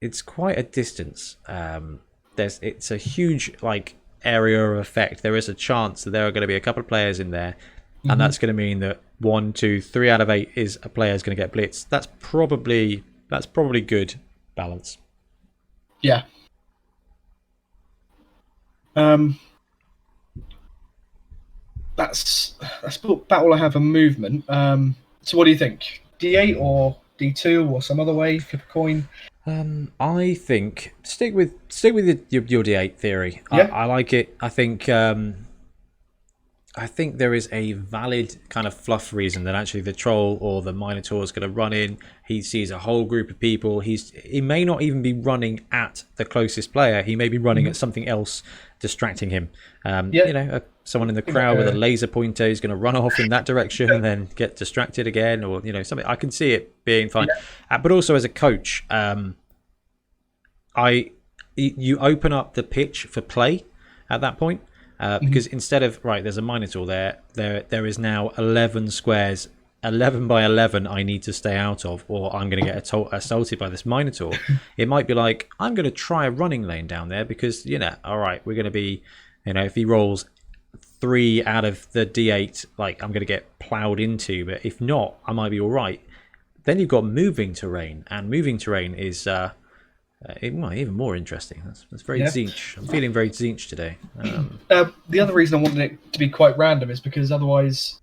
It's quite a distance. It's a huge area of effect. There is a chance that there are going to be a couple of players in there, and that's going to mean that 1, 2, 3 out of 8 is a player's going to get blitzed. That's probably good balance. Yeah. That's about all I have on movement. So what do you think? D8 or D2 or some other way? Flip a coin. I think stick with your D8 theory. Yeah. I like it. I think there is a valid kind of fluff reason that actually the troll or the minotaur is going to run in. He sees a whole group of people. He may not even be running at the closest player. He may be running at something else, distracting him. Someone in the crowd with a laser pointer is going to run off in that direction and then get distracted again, or something. I can see it being fine. But also as a coach, you open up the pitch for play at that point. Because instead of there's a minotaur there is now 11 squares, 11 by 11 I need to stay out of, or I'm going to get assaulted by this minotaur. It might be like, I'm going to try a running lane down there because all right, we're going to be, if he rolls 3 out of the D8, I'm going to get plowed into, but if not, I might be all right. Then you've got moving terrain, and moving terrain is even more interesting. That's very Zinch. I'm feeling very Zinch today. The other reason I wanted it to be quite random is because otherwise,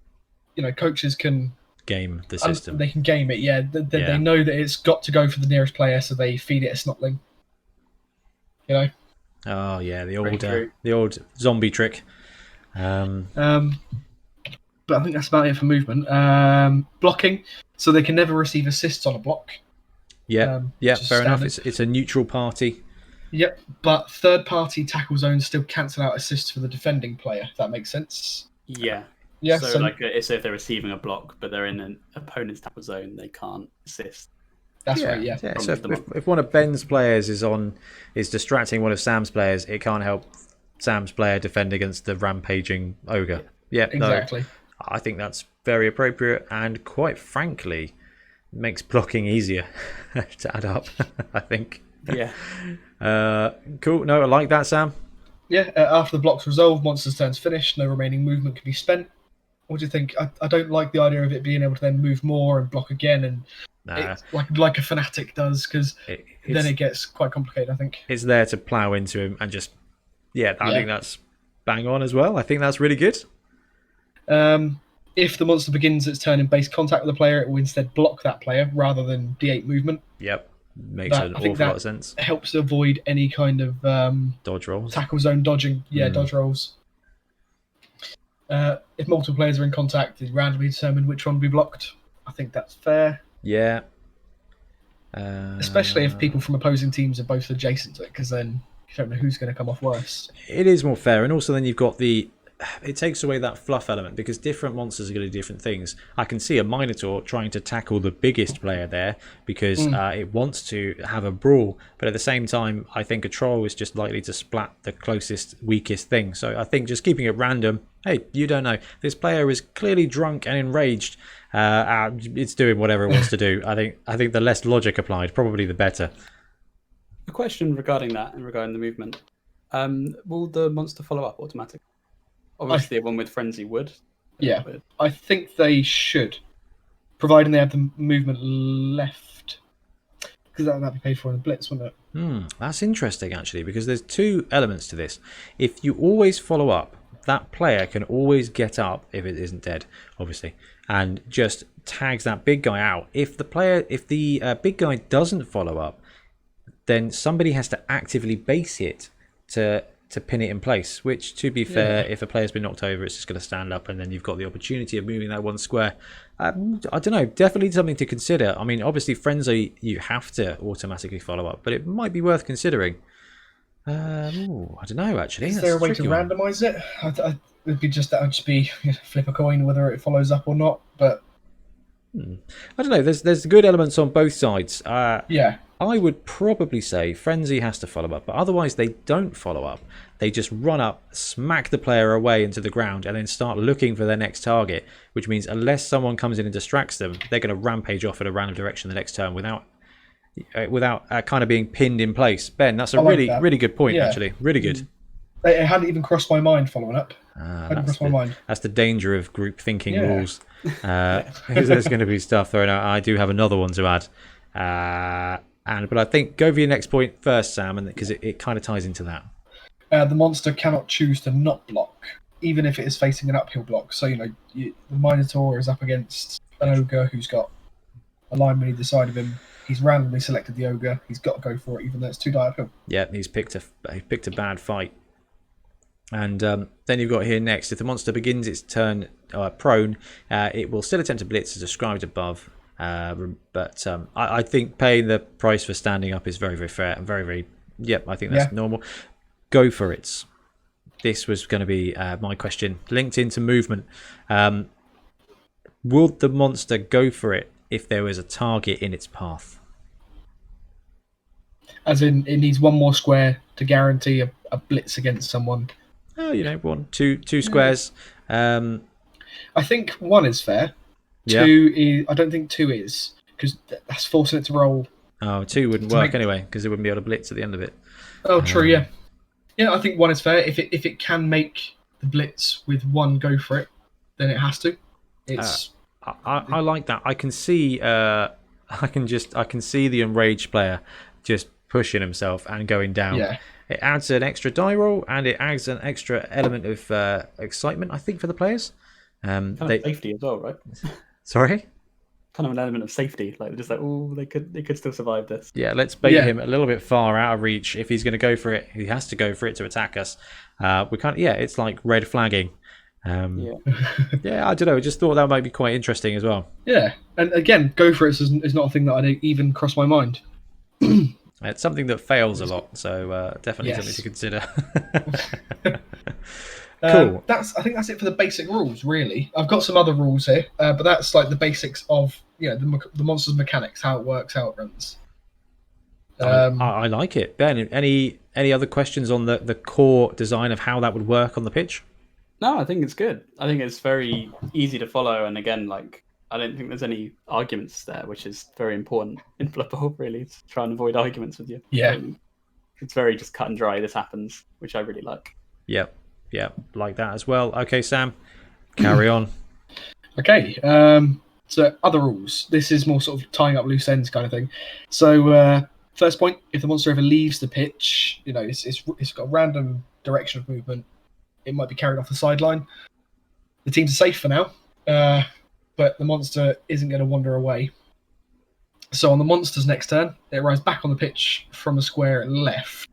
coaches can game the system. They can game it. Yeah, they know that it's got to go for the nearest player, so they feed it a snotling. Oh yeah, the old zombie trick. But I think that's about it for movement. Blocking, so they can never receive assists on a block. Yeah, fair enough. It's a neutral party. Yep, but third-party tackle zones still cancel out assists for the defending player. If that makes sense. Yeah. Yeah. So if they're receiving a block, but they're in an opponent's tackle zone, they can't assist. That's right. Yeah. So if one of Ben's players is distracting one of Sam's players, it can't help Sam's player defend against the rampaging ogre. Yeah. Exactly. No, I think that's very appropriate, and quite frankly, makes blocking easier to add up. I think. Yeah. Cool. No, I like that, Sam. Yeah, after the block's resolved, monster's turn's finished, no remaining movement can be spent. What do you think? I don't like the idea of it being able to then move more and block again, and it's like a fanatic does, because then it gets quite complicated, I think. It's there to plow into him and just, I think that's bang on as well. I think that's really good. If the monster begins its turn in base contact with the player, it will instead block that player rather than D8 movement. Yep. Makes an awful lot of sense. Helps to avoid any kind of dodge rolls. Tackle zone dodging. Yeah, dodge rolls. If multiple players are in contact, it's randomly determined which one will be blocked. I think that's fair. Yeah. Especially if people from opposing teams are both adjacent to it, because then you don't know who's going to come off worse. It is more fair, and also then you've got it takes away that fluff element, because different monsters are going to do different things. I can see a Minotaur trying to tackle the biggest player there because it wants to have a brawl, but at the same time I think a troll is just likely to splat the closest, weakest thing. So I think just keeping it random, hey, you don't know, this player is clearly drunk and enraged, it's doing whatever it wants to do. I think the less logic applied, probably the better. A question regarding that and regarding the movement. Will the monster follow up automatically? Obviously, one with Frenzy would. Yeah, I think they should, providing they have the movement left. Because that'd be paid for in the Blitz, wouldn't it? That's interesting, actually, because there's two elements to this. If you always follow up, that player can always get up, if it isn't dead, obviously, and just tags that big guy out. If the big guy doesn't follow up, then somebody has to actively base it to pin it in place, which, to be fair, if a player's been knocked over, it's just going to stand up, and then you've got the opportunity of moving that one square. I don't know, definitely something to consider. I mean, obviously Frenzy, you have to automatically follow up, but it might be worth considering. I don't know, actually. Is there a way to randomise it? It'd be just flip a coin whether it follows up or not, but I don't know, there's good elements on both sides. Yeah. I would probably say Frenzy has to follow up, but otherwise they don't follow up. They just run up, smack the player away into the ground, and then start looking for their next target, which means unless someone comes in and distracts them, they're going to rampage off in a random direction the next turn without kind of being pinned in place. Ben, that's a really good point, actually. Really good. It hadn't even crossed my mind following up. That's the danger of group thinking rules. Because there's going to be stuff thrown out. I do have another one to add. But I think go for your next point first, Sam, because it kind of ties into that. The monster cannot choose to not block, even if it is facing an uphill block. So, the Minotaur is up against an ogre who's got a lineman either side of him. He's randomly selected the ogre. He's got to go for it, even though it's 2 die uphill. Yeah, he's picked a bad fight. And then you've got here next, if the monster begins its turn prone, it will still attempt to blitz as described above. But I think paying the price for standing up is very, very fair and very, very, I think that's normal. Go for it. This was going to be my question, linked into movement. Will the monster go for it if there was a target in its path? As in, it needs one more square to guarantee a blitz against someone. Oh, two squares. I think 1 is fair. Yeah. 2 is. I don't think 2 is, because that's forcing it to roll. Oh, 2 wouldn't work anyway, because it wouldn't be able to blitz at the end of it. Oh, true. Yeah. I think 1 is fair. If it can make the blitz with 1 go for it, then it has to. It's. I like that. I can see. I can see the enraged player just pushing himself and going down. Yeah. It adds an extra die roll, and it adds an extra element of excitement, I think, for the players. Kind of safety as well, right? Sorry? Kind of an element of safety, like just they could still survive this. Yeah, let's bait him a little bit far out of reach. If he's going to go for it, he has to go for it to attack us. It's like red flagging. I don't know. I just thought that might be quite interesting as well. Yeah, and again, go for it is not a thing that I even crossed my mind. It's something that fails a lot, so definitely something to consider. Cool. I think that's it for the basic rules, really. I've got some other rules here, but that's like the basics of the monster's mechanics, how it works, how it runs. I like it. Ben, any other questions on the core design of how that would work on the pitch? No, I think it's good. I think it's very easy to follow, and again, I don't think there's any arguments there, which is very important in Blood Bowl, really, to try and avoid arguments with you. Yeah. It's very just cut and dry. This happens, which I really like. Yep, like that as well. Okay, Sam, carry on. Okay, so other rules. This is more sort of tying up loose ends kind of thing. So first point, if the monster ever leaves the pitch, it's got a random direction of movement. It might be carried off the sideline. The teams are safe for now, but the monster isn't going to wander away. So on the monster's next turn, it arrives back on the pitch from a square left,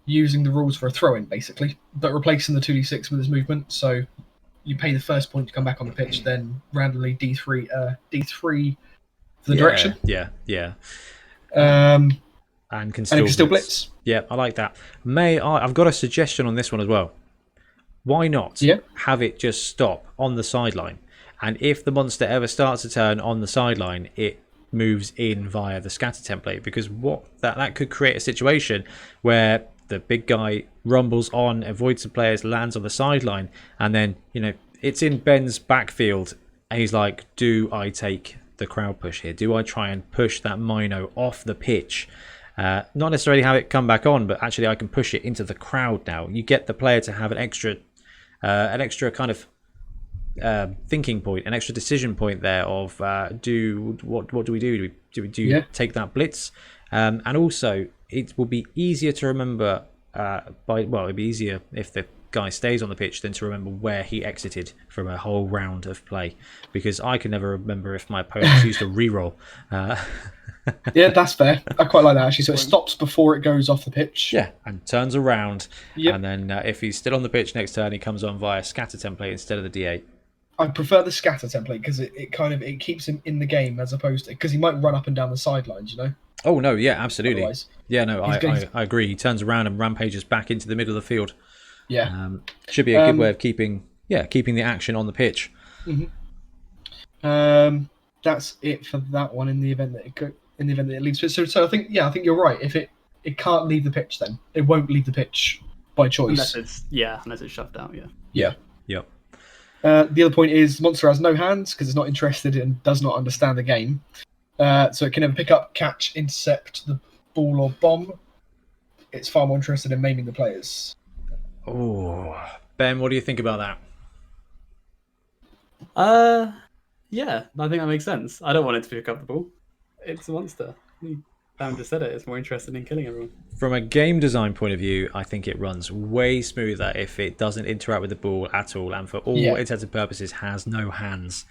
using the rules for a throw-in, basically, but replacing the 2d6 with its movement. So you pay the first point to come back on the pitch, then randomly D3 for the direction. Yeah. And And can it can still blitz. Yeah, I like that. I've got a suggestion on this one as well. Why not have it just stop on the sideline? And if the monster ever starts a turn on the sideline, it moves in via the scatter template, because that could create a situation where the big guy rumbles on, avoids the players, lands on the sideline, and then it's in Ben's backfield, and he's like, do I take the crowd push here? Do I try and push that Mino off the pitch? Not necessarily have it come back on, but actually I can push it into the crowd now. You get the player to have an extra kind of thinking point, an extra decision point there of what do we do? Do we take that blitz? And also it will be easier to remember it'd be easier if the guy stays on the pitch than to remember where he exited from a whole round of play, because I can never remember if my opponents used a reroll. Yeah, that's fair. I quite like that, actually. So it stops before it goes off the pitch. Yeah, and turns around. Yep. And then if he's still on the pitch next turn, he comes on via scatter template instead of the D8. I prefer the scatter template because it keeps him in the game, as opposed to, because he might run up and down the sidelines, Oh no, yeah, absolutely. Otherwise, yeah, no, I agree. He turns around and rampages back into the middle of the field. Yeah, should be a good way of keeping the action on the pitch. Mm-hmm. That's it for that one. In the event that it leaves, so I think you're right. If it can't leave the pitch, then it won't leave the pitch by choice. Unless it's shoved out. Yeah. Yep. The other point is the monster has no hands because it's not interested and does not understand the game. So it can never pick up, catch, intercept the ball or bomb. It's far more interested in maiming the players. Oh, Ben, what do you think about that? Yeah, I think that makes sense. I don't want it to pick up the ball. It's a monster. Sam just said it. It's more interested in killing everyone. From a game design point of view, I think it runs way smoother if it doesn't interact with the ball at all, and for all intents and purposes has no hands.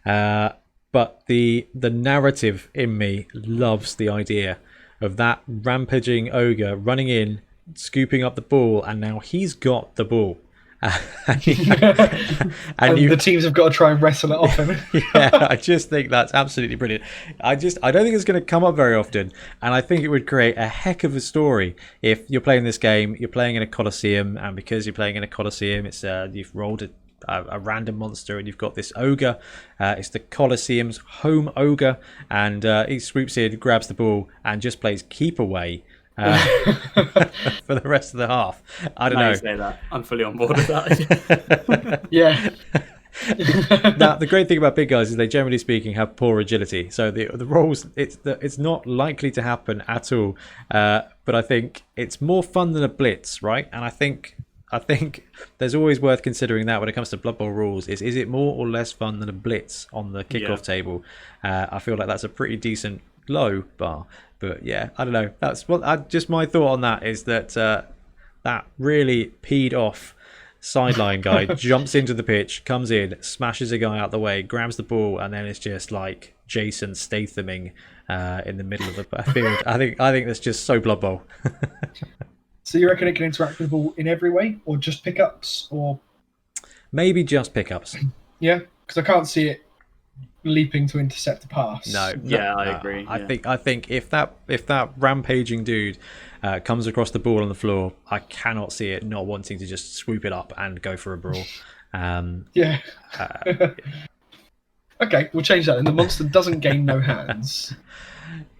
But the narrative in me loves the idea of that rampaging ogre running in, scooping up the ball, and now he's got the ball. and the teams have got to try and wrestle it off him. Yeah, I just think that's absolutely brilliant. I don't think it's going to come up very often, and I think it would create a heck of a story if you're playing this game, you're playing in a Colosseum, and because you're playing in a Colosseum, it's you've rolled a random monster, and you've got this ogre. It's the Colosseum's home ogre, and he swoops in, grabs the ball, and just plays keep away. For the rest of the half. I don't know. You say that. I'm fully on board with that. Yeah. Now, the great thing about big guys is they, generally speaking, have poor agility. So the rolls, it's not likely to happen at all. But I think it's more fun than a blitz, right? And I think there's always worth considering that when it comes to Blood Bowl rules. Is it more or less fun than a blitz on the kickoff table? I feel like that's a pretty decent low bar. But yeah, I don't know. That's just my thought on that is that that really peed off sideline guy jumps into the pitch, comes in, smashes a guy out the way, grabs the ball, and then it's just like Jason Stathaming in the middle of the field. I think that's just so Blood Bowl. So you reckon it can interact with the ball in every way, or just pickups, or maybe just pickups? Yeah, because I can't see it leaping to intercept a pass. No. I agree. I think if that rampaging dude comes across the ball on the floor, I cannot see it not wanting to just swoop it up and go for a brawl. Okay, we'll change that. And the monster doesn't gain no hands.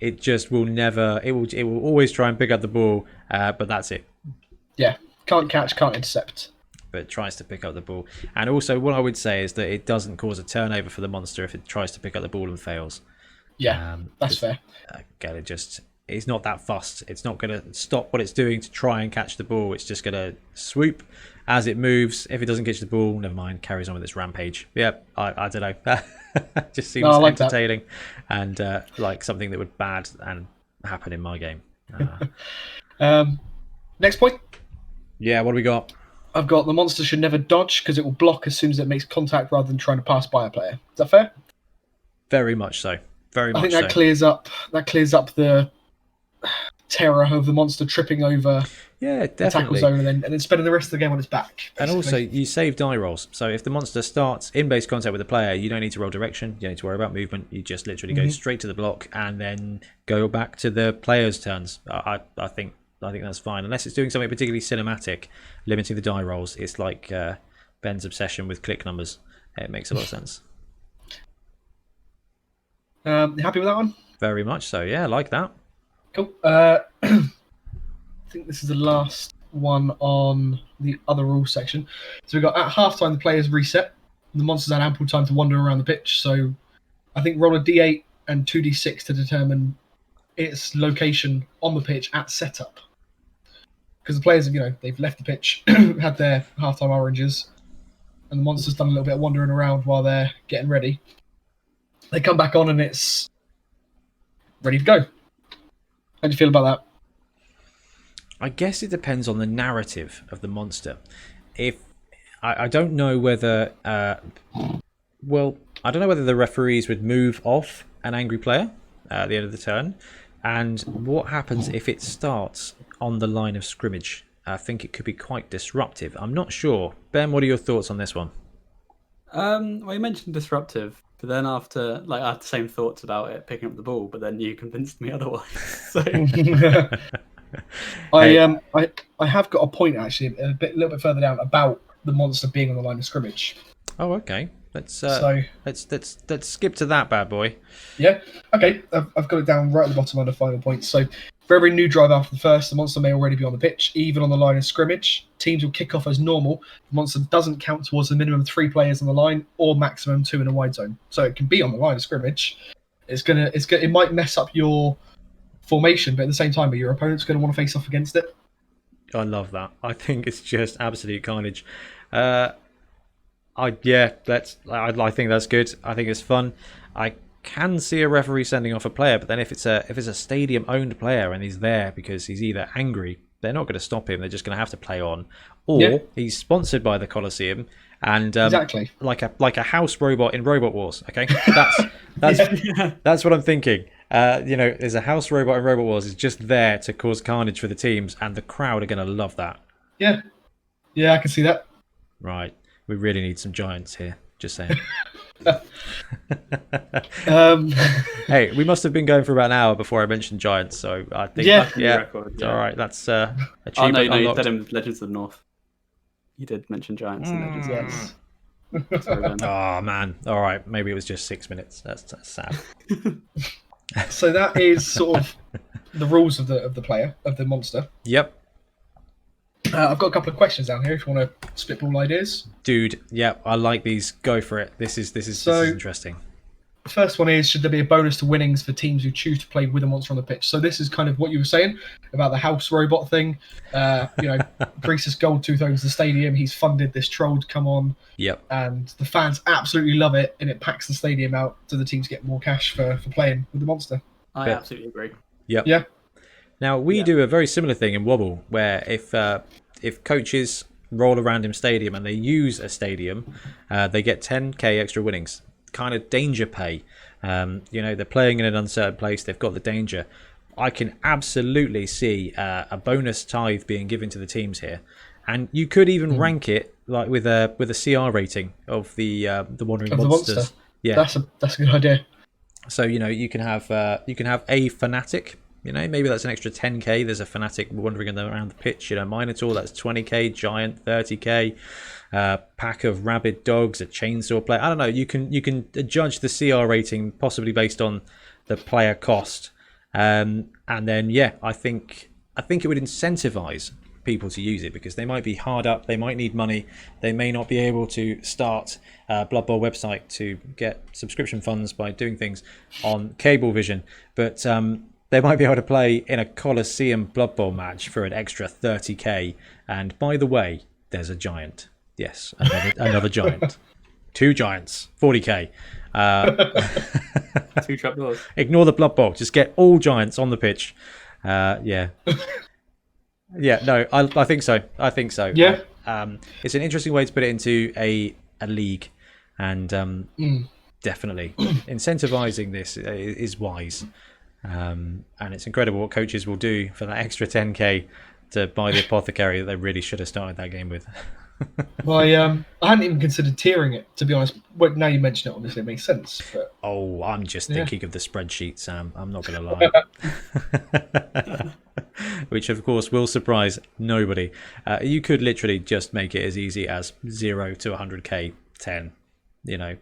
It just will never. It will always try and pick up the ball, but that's it. Yeah, can't catch, can't intercept. But tries to pick up the ball. And also what I would say is that it doesn't cause a turnover for the monster if it tries to pick up the ball and fails. Yeah, that's fair. Again, it's not that fussed. It's not going to stop what it's doing to try and catch the ball. It's just going to swoop as it moves. If it doesn't catch the ball, never mind, carries on with its rampage. Yeah, I don't know. Just seems entertaining and like something that would bad and happen in my game. Next point. Yeah, what do we got? I've got the monster should never dodge because it will block as soon as it makes contact rather than trying to pass by a player. Is that fair? Very much so. Very much I think that clears up the terror of the monster tripping over the tackle zone and then spending the rest of the game on its back. Basically. And also, you save die rolls. So if the monster starts in base contact with the player, you don't need to roll direction. You don't need to worry about movement. You just literally go straight to the block and then go back to the player's turns. I think that's fine, unless it's doing something particularly cinematic, limiting the die rolls. It's like Ben's obsession with click numbers. It makes a lot of sense. You happy with that one? Very much so. Yeah, I like that. Cool. I think this is the last one on the other rules section. So we've got at halftime the players reset. The monsters had ample time to wander around the pitch. So I think roll a d8 and 2d6 to determine its location on the pitch at setup. Because the players, they've left the pitch, had their halftime oranges, and the monster's done a little bit of wandering around while they're getting ready. They come back on and it's ready to go. How do you feel about that? I guess it depends on the narrative of the monster. If I don't know whether, I don't know whether the referees would move off an angry player at the end of the turn, and what happens if it starts on the line of scrimmage. I think it could be quite disruptive. I'm not sure. Ben, what are your thoughts on this one? Well, you mentioned disruptive, but then after, I had the same thoughts about it picking up the ball, but then you convinced me otherwise. So I have got a point actually, a little bit further down about the monster being on the line of scrimmage. Oh, okay. Let's skip to that bad boy. Yeah. Okay. I've got it down right at the bottom under final points. So for every new drive after the first, the monster may already be on the pitch, even on the line of scrimmage. Teams will kick off as normal. The monster doesn't count towards the minimum 3 players on the line or maximum 2 in a wide zone. So it can be on the line of scrimmage. It might mess up your formation, but at the same time, your opponent's going to want to face off against it. I love that. I think it's just absolute carnage. I think that's good. I think it's fun. I can see a referee sending off a player, but then if it's a stadium owned player and he's there because he's either angry, they're not going to stop him. They're just going to have to play on, or he's sponsored by the Coliseum and exactly like a house robot in Robot Wars. Okay, that's what I'm thinking. There's a house robot in Robot Wars. It's just there to cause carnage for the teams, and the crowd are going to love that. Yeah, I can see that. Right. We really need some giants here. Just saying. Hey, we must have been going for about an hour before I mentioned giants, so I think record, all right. That's achievement. Oh no, you said in Legends of the North. You did mention giants in Legends of the North. Sorry, oh man. All right, maybe it was just 6 minutes. That's sad. So that is sort of the rules of the player, of the monster. Yep. I've got a couple of questions down here if you want to spitball ideas. Dude, yeah, I like these. Go for it. This is interesting. The first one is, should there be a bonus to winnings for teams who choose to play with a monster on the pitch? So this is kind of what you were saying about the house robot thing. Greece's Goldtooth owns the stadium. He's funded this troll to come on. Yep. And the fans absolutely love it, and it packs the stadium out so the teams get more cash for playing with the monster. I absolutely agree. Yep. Yeah. Now, we do a very similar thing in Wobble, where if coaches roll a random stadium and they use a stadium, they get 10k extra winnings. Kind of danger pay. They're playing in an uncertain place. They've got the danger. I can absolutely see a bonus tithe being given to the teams here, and you could even rank it like with a CR rating of the Wandering Monsters. Yeah, that's a good idea. So you can have a fanatic. Maybe that's an extra 10k. There's a fanatic wandering around the pitch. Minotaur, that's 20k. Giant, 30k. Pack of rabid dogs, a chainsaw player. I don't know. You can judge the CR rating possibly based on the player cost, and then I think it would incentivize people to use it because they might be hard up. They might need money. They may not be able to start a Blood Bowl website to get subscription funds by doing things on Cablevision, but they might be able to play in a Coliseum Blood Bowl match for an extra 30k. And by the way, there's a giant. Yes, another giant. 2 giants, 40k. 2 trapdoors. Ignore the Blood Bowl. Just get all giants on the pitch. Yeah. Yeah, no, I think so. I think so. Yeah. It's an interesting way to put it into a league. And definitely incentivizing this is wise. And it's incredible what coaches will do for that extra 10k to buy the apothecary that they really should have started that game with. Well, I hadn't even considered tiering it, to be honest. Well, now you mention it, obviously it makes sense. But... Oh, I'm just thinking of the spreadsheet, Sam. I'm not going to lie. Which, of course, will surprise nobody. You could literally just make it as easy as 0 to 100k, 10.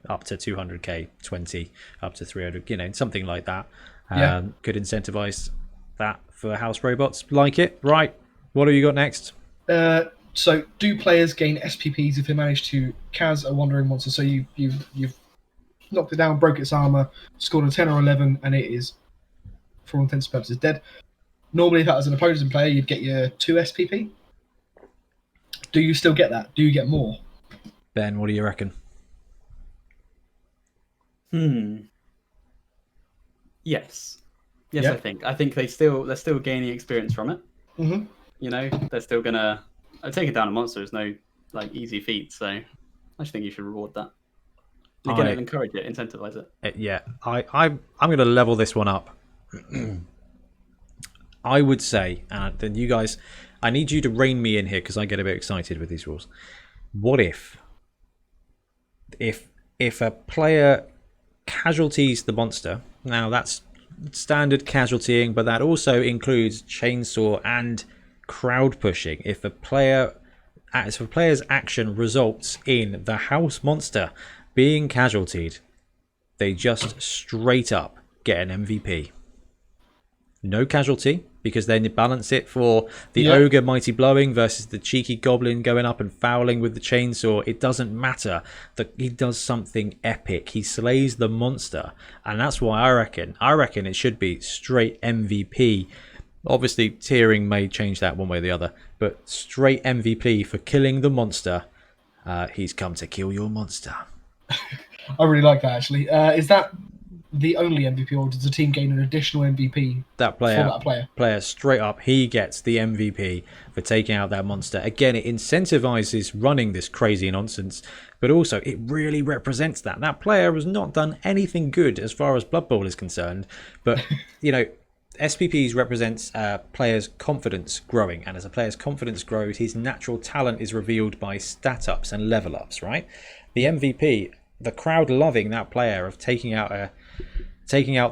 Up to 200k, 20, up to 300, something like that. Could incentivize that for house robots. Like it. Right. What have you got next? So, do players gain SPPs if they manage to Kaz a wandering monster? So you've knocked it down, broke its armor, scored a 10 or 11, and it is, for all intents and purposes, dead. Normally, if that was an opposing player, you'd get your 2 SPP. Do you still get that? Do you get more? Ben, what do you reckon? Yes, I think they're still gaining experience from it. Mm-hmm. They're still gonna taking down a monster is no easy feat. So I just think you should reward that. Again, encourage it, incentivize it. Yeah, I'm going to level this one up. I would say, and then you guys, I need you to rein me in here because I get a bit excited with these rules. What if a player casualties the monster? Now that's standard casualtying, but that also includes chainsaw and crowd pushing. If a player's action results in the house monster being casualtied, they just straight up get an MVP. No casualty, because then you balance it for the ogre mighty blowing versus the cheeky goblin going up and fouling with the chainsaw. It doesn't matter that he does something epic. He slays the monster, and that's why I reckon it should be straight MVP. Obviously, tiering may change that one way or the other, but straight MVP for killing the monster. He's come to kill your monster. I really like that, actually. Is that the only MVP, or does the team gain an additional MVP for that player? Straight up, he gets the MVP for taking out that monster. Again, it incentivizes running this crazy nonsense, but also it really represents that player has not done anything good as far as Blood Bowl is concerned, but SPPs represents players' confidence growing, and as a player's confidence grows, his natural talent is revealed by stat ups and level ups, right? The MVP, the crowd loving that player of taking out the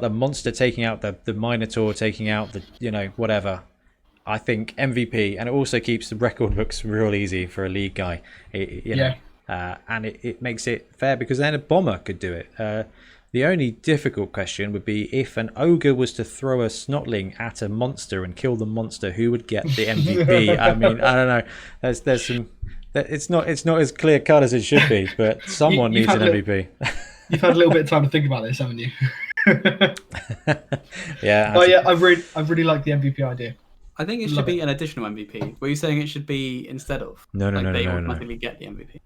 monster, taking out the Minotaur, taking out the whatever. I think MVP, and it also keeps the record books real easy for a league guy. And it makes it fair because then a bomber could do it. The only difficult question would be if an ogre was to throw a snotling at a monster and kill the monster, who would get the MVP? I mean, I don't know. There's some. It's not as clear cut as it should be, but someone needs an MVP. You've had a little bit of time to think about this, haven't you? Yeah. I really like the MVP idea. I think it should be an additional MVP. Were you saying it should be instead of? No. They automatically get the MVP.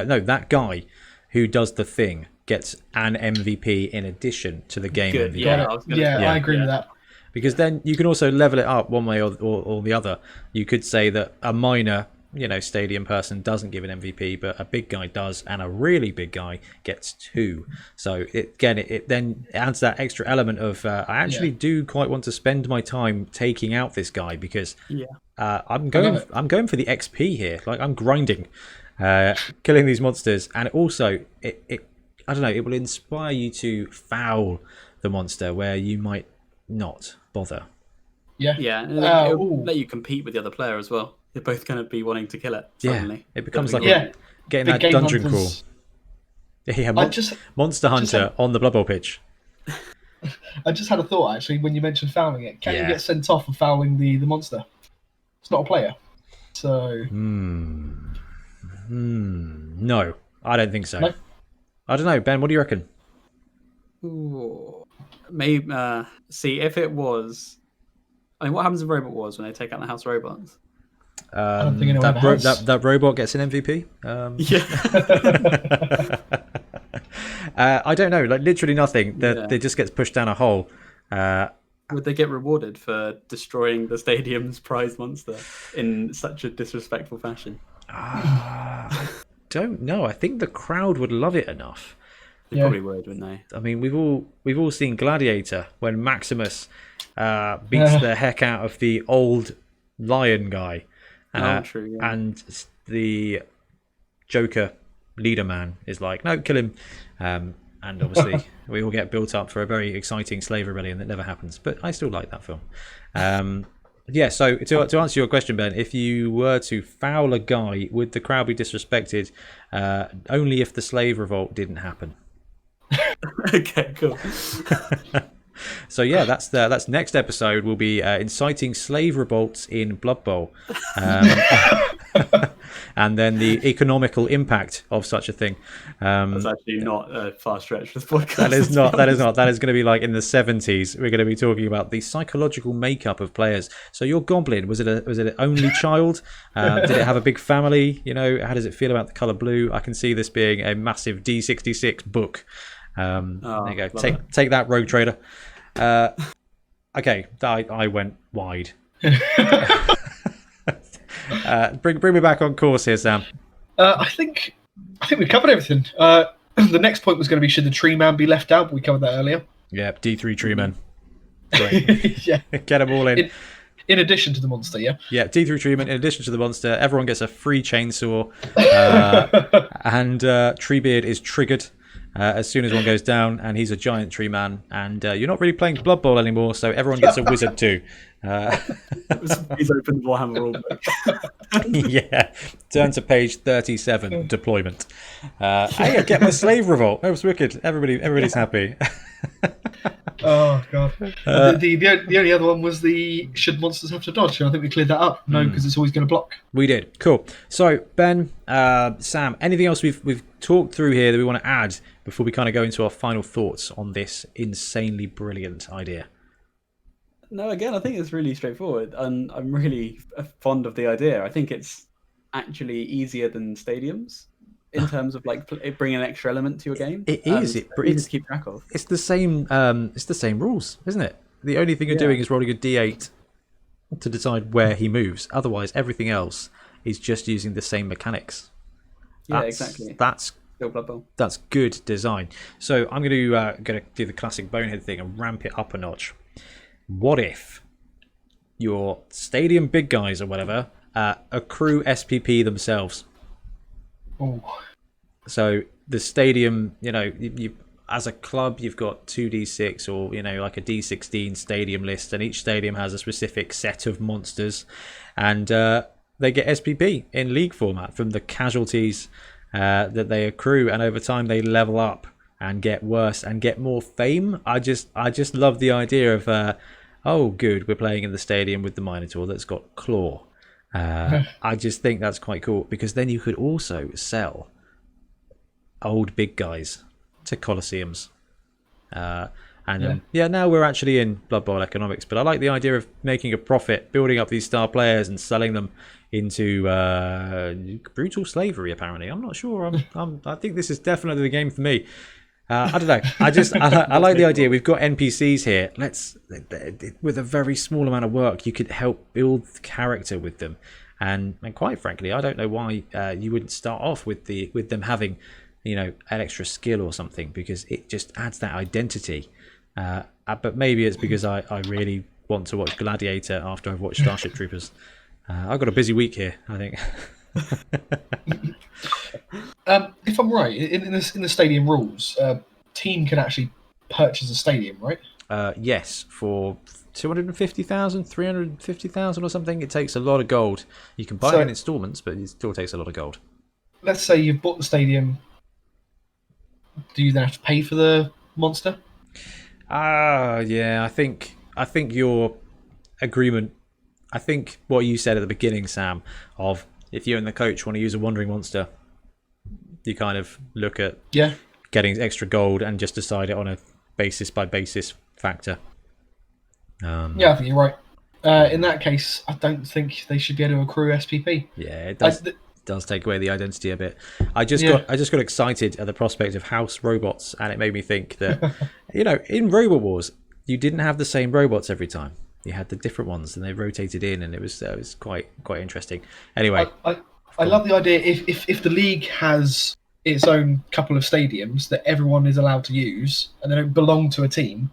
No, that guy who does the thing gets an MVP in addition to the game Good. MVP. I agree with that. Because then you can also level it up one way or the other. You could say that a minor, stadium person doesn't give an MVP, but a big guy does, and a really big guy gets 2. So it then adds that extra element of I actually do quite want to spend my time taking out this guy because I'm going for the XP here. Like I'm grinding, killing these monsters, and also it I don't know, it will inspire you to foul the monster where you might not bother. Yeah, and it'll let you compete with the other player as well. You're both going to be wanting to kill it suddenly. Yeah, it becomes like getting that dungeon crawl. Yeah, Monster Hunter on the Blood Bowl pitch. I just had a thought, actually, when you mentioned fouling it. Can you get sent off for fouling the monster? It's not a player. So... No, I don't think so. No? I don't know, Ben, what do you reckon? Ooh. Maybe, see, if it was I mean, what happens in Robot Wars when they take out the House Robots? I don't think anyone ever has. That robot gets an MVP. I don't know, like literally nothing. They just gets pushed down a hole. Would they get rewarded for destroying the stadium's prize monster in such a disrespectful fashion? I don't know. I think the crowd would love it enough. They probably would, wouldn't they? I mean, we've all seen Gladiator when Maximus beats the heck out of the old lion guy, True, yeah. and the Joker leader man is like, no, kill him. And obviously, we all get built up for a very exciting slave rebellion that never happens. But I still like that film. So to answer your question, Ben, if you were to foul a guy, would the crowd be disrespected only if the slave revolt didn't happen? Okay, cool. So yeah, that's next episode. Will be inciting slave revolts in Blood Bowl, and then the economical impact of such a thing. That's actually not a far stretch for this podcast. That is not. That is going to be like in the 70s. We're going to be talking about the psychological makeup of players. So your goblin, was it an only child? Did it have a big family? You know, how does it feel about the color blue? I can see this being a massive D66 book. There you go. Take that, Rogue Trader. Okay, I went wide. Bring me back on course here, Sam. I think we covered everything. The next point was going to be, should the tree man be left out? But we covered that earlier. Yeah, D3 tree man. Great. Yeah, get them all in. In addition to the monster, yeah. Yeah, D3 treatment. In addition to the monster, everyone gets a free chainsaw, and Treebeard is triggered as soon as one goes down, and he's a giant tree man. And you're not really playing Blood Bowl anymore, so everyone gets a wizard too. He's opened Warhammer Rulebook. Yeah, turn to page 37. Deployment. Hey, I get my slave revolt. That was wicked. Everybody's happy. Oh god. The only other one was the should monsters have to dodge, and I think we cleared that up. No, because it's always going to block. We did. Cool. So Ben, Sam, anything else we've talked through here that we want to add before we kind of go into our final thoughts on this insanely brilliant idea? No, again, I think it's really straightforward, and I'm really fond of the idea. I think it's actually easier than stadiums in terms of like bringing an extra element to your game. It is. It's to keep track of. It's the same. It's the same rules, isn't it? The only thing you're doing is rolling a d8 to decide where he moves. Otherwise, everything else is just using the same mechanics. Exactly. That's Still Blood Bowl. That's good design. So I'm going to do the classic Bonehead thing and ramp it up a notch. What if your stadium big guys or whatever accrue SPP themselves? Oh. So the stadium, you as a club, you've got 2d6 or like a d16 stadium list, and each stadium has a specific set of monsters, and they get SPP in league format from the casualties that they accrue, and over time they level up and get worse and get more fame. I just love the idea of oh good, we're playing in the stadium with the Minotaur that's got claw. I just think that's quite cool, because then you could also sell old big guys to Colosseums. Now we're actually in Blood Bowl economics, but I like the idea of making a profit, building up these star players and selling them into brutal slavery, apparently. I'm not sure. I think this is definitely the game for me. I don't know. I like the idea. We've got NPCs here. With a very small amount of work, you could help build character with them. And quite frankly, I don't know why you wouldn't start off with them having, an extra skill or something, because it just adds that identity. But maybe it's because I really want to watch Gladiator after I've watched Starship Troopers. I've got a busy week here, I think. If I'm right, in the stadium rules, team can actually purchase a stadium, right? Yes, for 250,000, 350,000 or something. It takes a lot of gold. You can buy it in installments, but it still takes a lot of gold. Let's say you've bought the stadium. Do you then have to pay for the monster? Yeah. I think your agreement. I think what you said at the beginning, Sam, of if you and the coach want to use a wandering monster, you kind of look at getting extra gold and just decide it on a basis by basis factor. I think you're right. In that case, I don't think they should be able to accrue SPP. Yeah, it does take away the identity a bit. I just got excited at the prospect of house robots, and it made me think that in Robot Wars you didn't have the same robots every time. You had the different ones, and they rotated in, and it was quite interesting. Anyway, I love the idea if the league has its own couple of stadiums that everyone is allowed to use, and they don't belong to a team,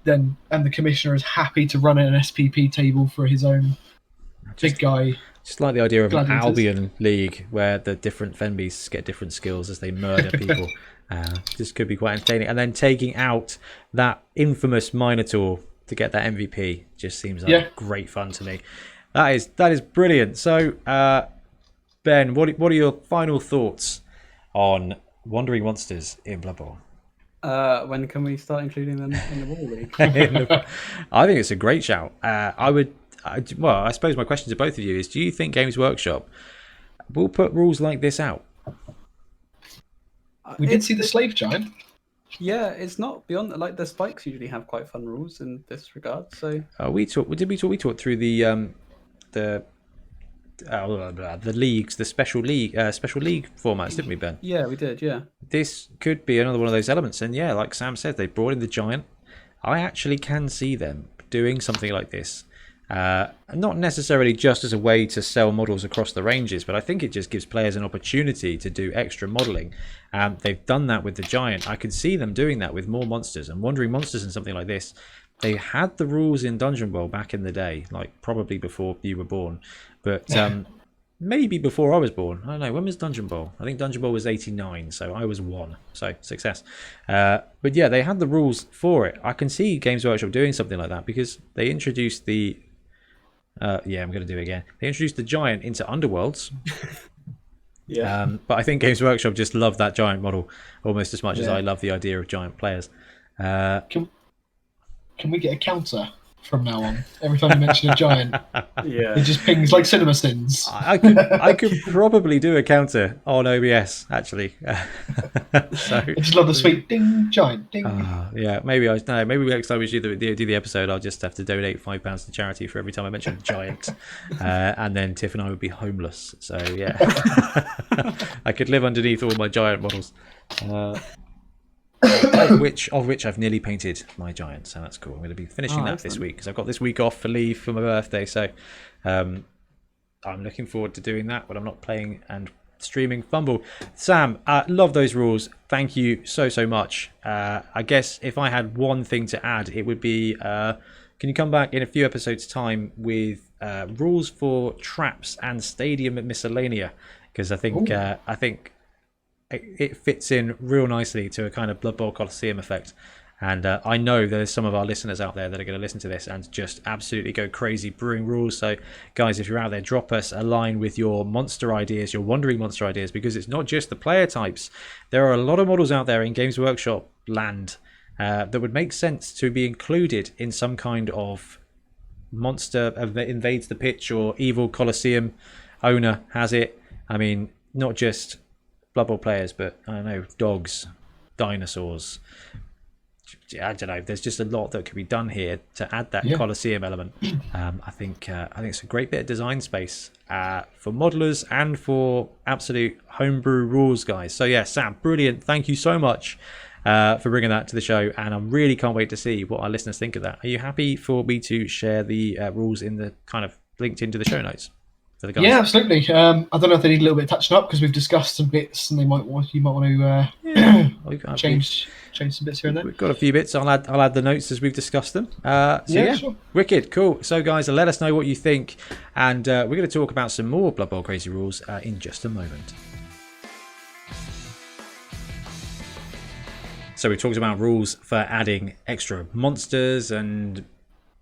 and the commissioner is happy to run an SPP table for his own big guy. Just like the idea of Gladiators. an Albion league where the different fen beasts get different skills as they murder people. This could be quite entertaining. And then taking out that infamous Minotaur to get that MVP just seems like great fun to me. That is brilliant. So, Ben, what are your final thoughts on Wandering Monsters in Blood Bowl? When can we start including them in the War League? I think it's a great shout. I suppose my question to both of you is: do you think Games Workshop will put rules like this out? We did see the Slave Giant. Yeah, it's not beyond like the spikes usually have quite fun rules in this regard. So we talked through the leagues, the special league formats, didn't we, Ben? Yeah, we did. Yeah, this could be another one of those elements, and yeah, like Sam said, they brought in the Giant. I actually can see them doing something like this. Not necessarily just as a way to sell models across the ranges, but I think it just gives players an opportunity to do extra modelling. They've done that with the Giant. I could see them doing that with more monsters and Wandering Monsters and something like this. They had the rules in Dungeon Bowl back in the day, like probably before you were born, but maybe before I was born. I don't know. When was Dungeon Bowl? I think Dungeon Bowl was 89, so I was 1. So success. But yeah, they had the rules for it. I can see Games Workshop doing something like that because they introduced the I'm going to do it again. They introduced the Giant into Underworlds. But I think Games Workshop just love that Giant model almost as much as I love the idea of Giant players. Can we get a counter from now on? Every time you mention a Giant, it just pings like cinema sins. I could probably do a counter on OBS actually. So I just love the sweet ding Giant ding. Maybe next time we do the episode, I'll just have to donate £5 to charity for every time I mention Giant, and then Tiff and I would be homeless. So yeah, I could live underneath all my Giant models. Of which I've nearly painted my Giant, so that's cool. I'm going to be finishing that this week because I've got this week off for leave for my birthday, so I'm looking forward to doing that when I'm not playing and streaming Fumble. Sam, love those rules. Thank you so much. I guess if I had one thing to add, it would be can you come back in a few episodes time with rules for traps and stadium miscellanea, because I think it fits in real nicely to a kind of Blood Bowl Coliseum effect. And I know there's some of our listeners out there that are going to listen to this and just absolutely go crazy brewing rules. So guys, if you're out there, drop us a line with your monster ideas, your Wandering Monster ideas, because it's not just the player types. There are a lot of models out there in Games Workshop land that would make sense to be included in some kind of monster that invades the pitch, or evil Coliseum owner has it. I mean, not just Blood Bowl players, but I don't know, dogs, dinosaurs. I don't know. There's just a lot that could be done here to add that Coliseum element. I think it's a great bit of design space for modelers and for absolute homebrew rules guys. So yeah, Sam, brilliant. Thank you so much for bringing that to the show, and I really can't wait to see what our listeners think of that. Are you happy for me to share the rules in the kind of linked into the show notes? Yeah, absolutely. I don't know if they need a little bit of touching up because we've discussed some bits, and you might want to change some bits here and there. We've got a few bits. I'll add the notes as we've discussed them. Sure. Wicked, cool. So guys, let us know what you think, and we're going to talk about some more Blood Bowl crazy rules in just a moment. So we talked about rules for adding extra monsters and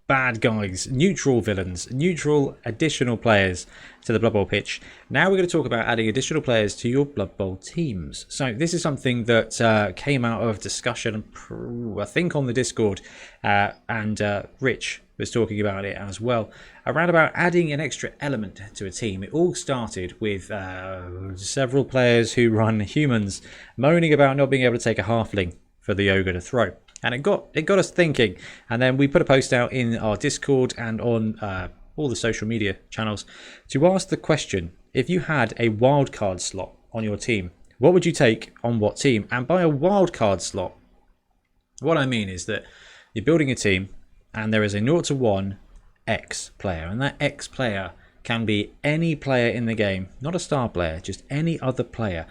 bad guys, neutral villains, neutral additional players to the Blood Bowl pitch. Now we're going to talk about adding additional players to your Blood Bowl teams. So this is something that came out of discussion, I think, on the Discord, and Rich was talking about it as well, around about adding an extra element to a team. It all started with several players who run humans moaning about not being able to take a halfling for the ogre to throw. and it got us thinking. And then we put a post out in our Discord and on all the social media channels to ask the question: if you had a wildcard slot on your team, what would you take on what team? And by a wildcard slot, what I mean is that you're building a team and there is a 0 to 1 X player, and that X player can be any player in the game, not a star player, just any other player.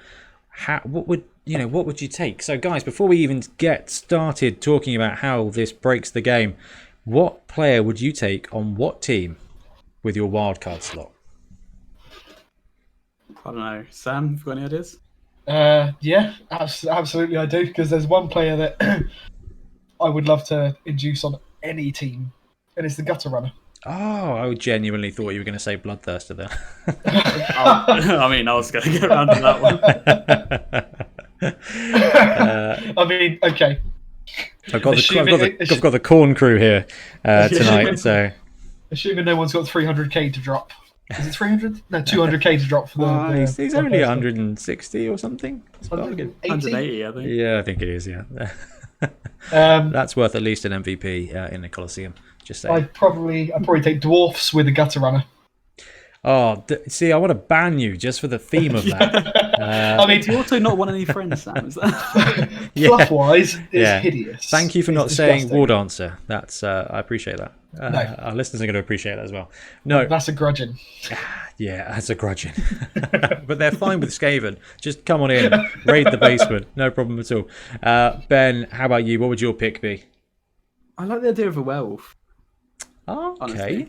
What would you take? So guys, before we even get started talking about how this breaks the game, what player would you take on what team with your wildcard slot? I don't know. Sam, have you got any ideas? Yeah, absolutely I do, because there's one player that I would love to induce on any team, and it's the Gutter Runner. Oh, I genuinely thought you were going to say Bloodthirster there. I mean, I was going to get around to that one. I mean, okay. I've got the corn crew here tonight, so assuming no one's got 300k to drop. Is it 300? No, 200k to drop for the. He's only 160 or something. 180, I think. Yeah, I think it is. Yeah, that's worth at least an MVP in the Colosseum. Just saying. I'd probably take dwarfs with a Gutter Runner. Oh, see, I want to ban you just for the theme of that. I mean, do you also not want any friends, Sam? Is that? Fluff-wise, it's hideous. Thank you for not saying disgusting. War Dancer. That's I appreciate that. No. Our listeners are going to appreciate that as well. No, That's a grudging. yeah, that's a grudging. But they're fine with Skaven. Just come on in, raid the basement, no problem at all. Ben, how about you? What would your pick be? I like the idea of a werewolf. Okay.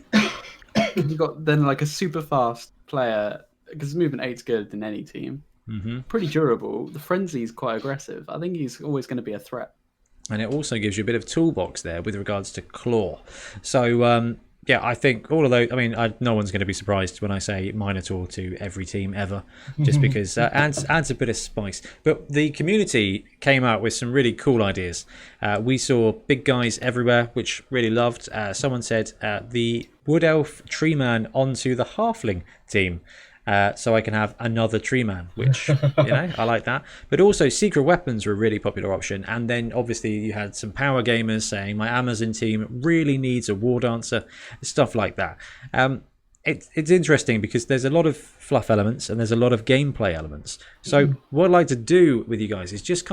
You've got then like a super fast player, because movement 8's good in any team. Mm-hmm. Pretty durable. The frenzy's quite aggressive. I think he's always going to be a threat. And it also gives you a bit of toolbox there with regards to claw. So, yeah, I think all of those, I mean, no one's going to be surprised when I say Minotaur to every team ever, just because adds a bit of spice. But the community came out with some really cool ideas. We saw big guys everywhere, which really loved. Someone said the Wood Elf Tree Man onto the Halfling team. So I can have another tree man, which, I like that. But also secret weapons were a really popular option. And then obviously you had some power gamers saying my Amazon team really needs a war dancer, stuff like that. It's interesting because there's a lot of fluff elements and there's a lot of gameplay elements. So what I'd like to do with you guys is just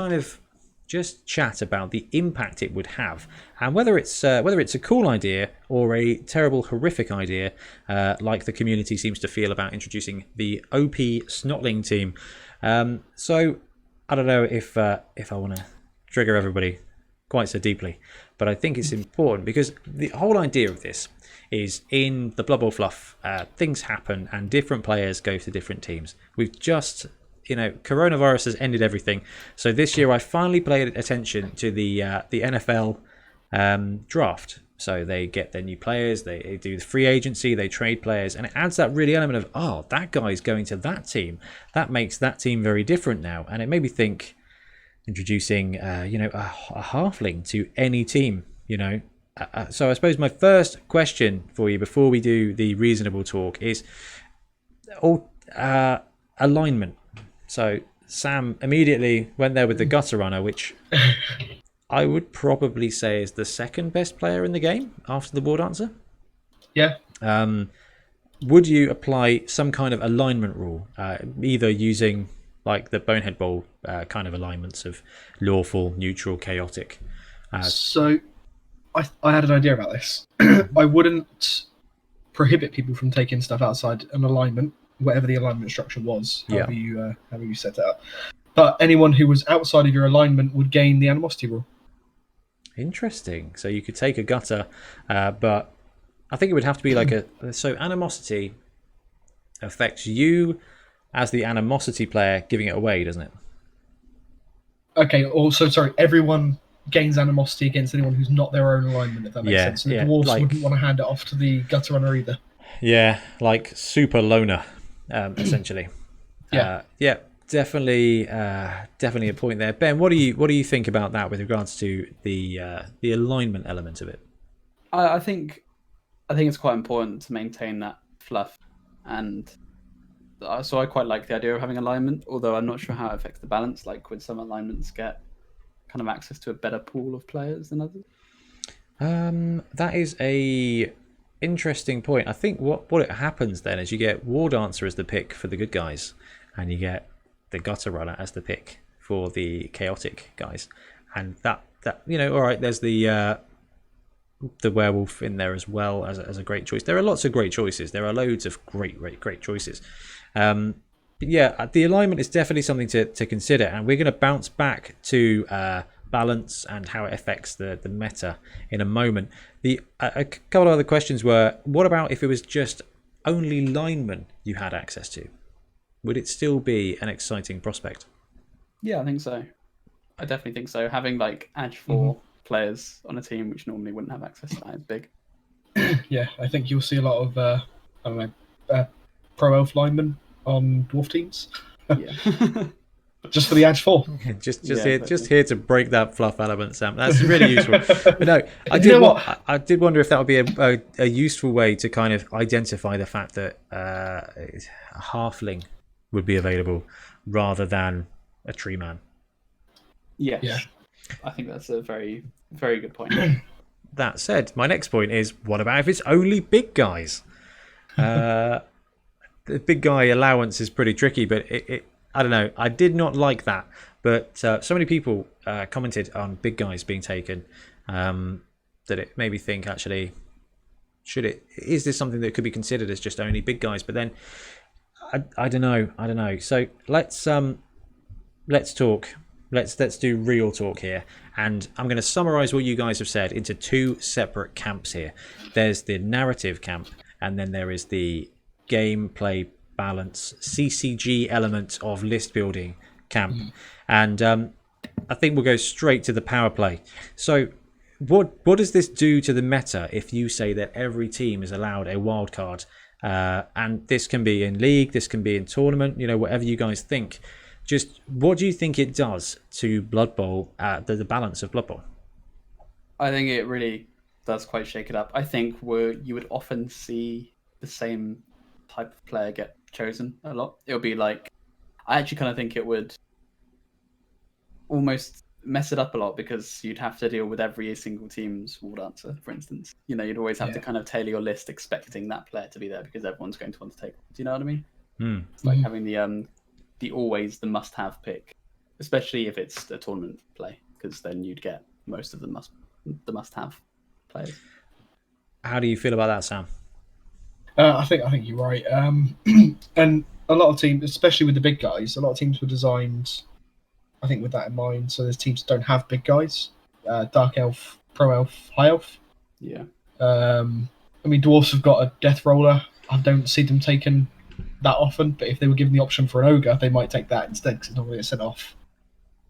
chat about the impact it would have, and whether it's a cool idea or a terrible, horrific idea, like the community seems to feel about introducing the OP Snotling team. So I don't know if I want to trigger everybody quite so deeply, but I think it's important because the whole idea of this is in the Blood Bowl fluff, things happen and different players go to different teams. We've just coronavirus has ended everything. So this year I finally paid attention to the NFL draft. So they get their new players, they do the free agency, they trade players, and it adds that really element of, that guy's going to that team. That makes that team very different now. And it made me think introducing, a halfling to any team, So I suppose my first question for you before we do the reasonable talk is alignment. So Sam immediately went there with the Gutter Runner, which I would probably say is the second best player in the game after the War Dancer. Yeah. Would you apply some kind of alignment rule, either using like the Bonehead Bowl kind of alignments of lawful, neutral, chaotic? So I had an idea about this. I wouldn't prohibit people from taking stuff outside an alignment, whatever the alignment structure was, however you set it up. But anyone who was outside of your alignment would gain the animosity rule. Interesting. So you could take a gutter, but I think it would have to be like so animosity affects you as the animosity player giving it away, doesn't it? Okay, also, sorry, everyone gains animosity against anyone who's not their own alignment, if that makes sense. So the dwarves wouldn't want to hand it off to the Gutter Runner either. Yeah, like super loner, essentially. Definitely a point there. Ben, what do you think about that with regards to the alignment element of it? I think it's quite important to maintain that fluff, and so I quite like the idea of having alignment. Although I'm not sure how it affects the balance. Like, would some alignments get kind of access to a better pool of players than others? That is a interesting point. I think what it happens then is you get War Dancer as the pick for the good guys, and you get the Gutter Runner as the pick for the chaotic guys, and that all right. There's the werewolf in there as well as a great choice. There are lots of great choices. There are loads of great choices. But yeah, the alignment is definitely something to consider, and we're going to bounce back to balance and how it affects the meta in a moment. A couple of other questions were: what about if it was just only linemen you had access to? Would it still be an exciting prospect? Yeah, I think so. I definitely think so. Having like Edge 4 players on a team which normally wouldn't have access to that is big. Yeah, I think you'll see a lot of pro elf linemen on dwarf teams. Yeah. Just for the Edge 4. Just here to break that fluff element, Sam. That's really useful. But no, I did wonder if that would be a useful way to kind of identify the fact that a halfling would be available rather than a tree man. Yes. Yeah. I think that's a very, very good point. That said, my next point is: what about if it's only big guys? The big guy allowance is pretty tricky, but I don't know. I did not like that, but so many people commented on big guys being taken that it made me think, actually, is this something that could be considered as just only big guys? But then I don't know. So let's talk. Let's do real talk here, and I'm going to summarize what you guys have said into two separate camps here. There's the narrative camp, and then there is the gameplay balance CCG element of list building camp. And I think we'll go straight to the power play. So what does this do to the meta if you say that every team is allowed a wild card? And this can be in league, this can be in tournament, whatever you guys think. Just what do you think it does to Blood Bowl, the balance of Blood Bowl? I think it really does quite shake it up. I think you would often see the same type of player get chosen a lot. It would be like, I actually kind of think it would almost mess it up a lot, because you'd have to deal with every single team's War Dancer, for instance. You'd always have to kind of tailor your list expecting that player to be there, because everyone's going to want to take. Do you know what I mean? It's like having the always the must-have pick, especially if it's a tournament play, because then you'd get most of the must-have players. How do you feel about that, Sam? I think you're right. And a lot of teams, especially with the big guys, a lot of teams were designed, I think, with that in mind. So there's teams that don't have big guys: Dark Elf, Pro Elf, High Elf. Yeah. Dwarves have got a Death Roller. I don't see them taken that often, but if they were given the option for an ogre, they might take that instead, because it's not going to get sent off.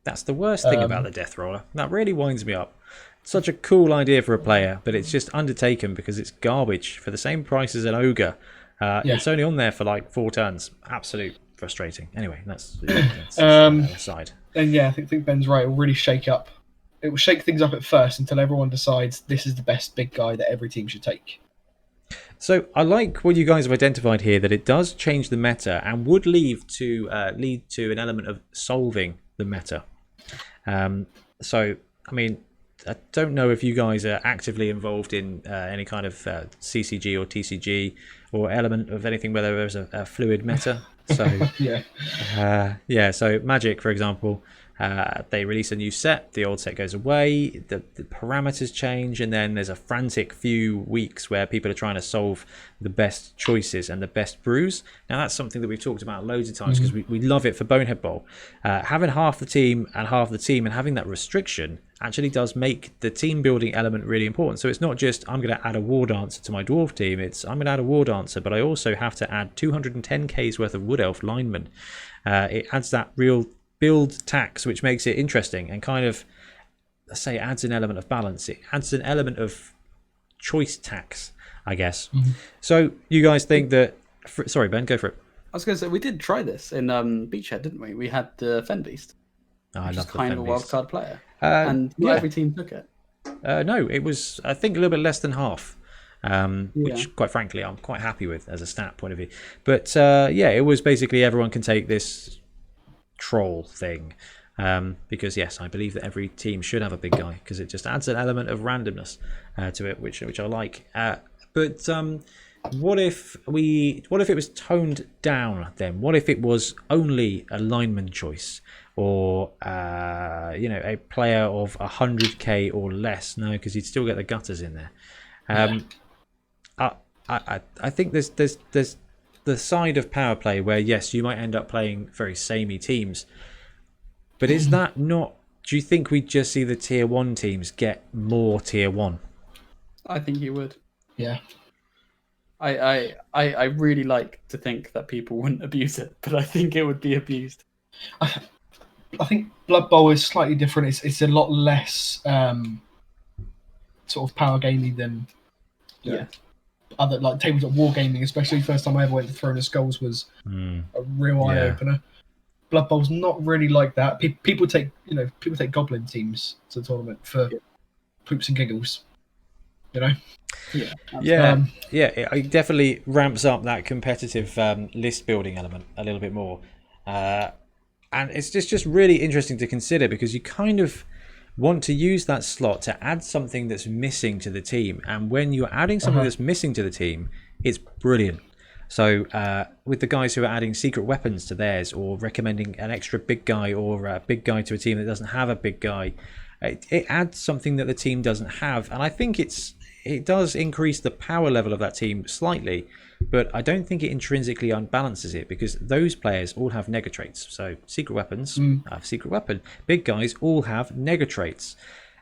That's the worst thing about the Death Roller. That really winds me up. Such a cool idea for a player, but it's just undertaken because it's garbage for the same price as an ogre. It's only on there for like 4 turns. Absolute frustrating. Anyway, that's aside. And yeah, I think Ben's right. It will really shake up. It will shake things up at first until everyone decides this is the best big guy that every team should take. So I like what you guys have identified here, that it does change the meta and would lead to an element of solving the meta. So, I mean, I don't know if you guys are actively involved in any kind of CCG or TCG or element of anything where there's a fluid meta. So so Magic, for example, they release a new set, the old set goes away, the parameters change, and then there's a frantic few weeks where people are trying to solve the best choices and the best brews. Now that's something that we've talked about loads of times, because we love it for Bonehead Bowl. Having half the team and having that restriction actually does make the team building element really important. So it's not just I'm going to add a War Dancer to my Dwarf team, it's I'm going to add a War Dancer, but I also have to add 210k's worth of Wood Elf linemen. It adds that real build tax, which makes it interesting and kind of, let's say, adds an element of balance. It adds an element of choice tax, I guess. So you guys think that... Sorry, Ben, go for it. I was going to say, we did try this in Beachhead, didn't we? We had the Fen Beast. I love the kind Fen of a Beast. wildcard player. And not every team took it. No, it was, I think, a little bit less than half. Which, quite frankly, I'm quite happy with as a stat point of view. But it was basically everyone can take this troll thing, Because yes, I believe that every team should have a big guy because it just adds an element of randomness to it, which I like. But what if it was toned down then? What if it was only a lineman choice, or a player of 100k or less? No, because you'd still get the gutters in there. I think there's the side of power play where yes, you might end up playing very samey teams, but is that not? Do you think we'd just see the tier 1 teams get more tier 1? I think you would. Yeah. I really like to think that people wouldn't abuse it, but I think it would be abused. I think Blood Bowl is slightly different. It's a lot less sort of power gamey than other like tabletop wargaming. Especially the first time I ever went to Throne of Skulls was a real eye opener. Blood Bowl's not really like that. People take Goblin teams to the tournament for poops and giggles. It definitely ramps up that competitive list building element a little bit more, and it's just really interesting to consider because you kind of want to use that slot to add something that's missing to the team, and when you're adding something that's missing to the team, it's brilliant. So with the guys who are adding secret weapons to theirs, or recommending an extra big guy or a big guy to a team that doesn't have a big guy, it adds something that the team doesn't have, and I think it does increase the power level of that team slightly, but I don't think it intrinsically unbalances it because those players all have nega traits. So secret weapons have secret weapon. Big guys all have nega traits.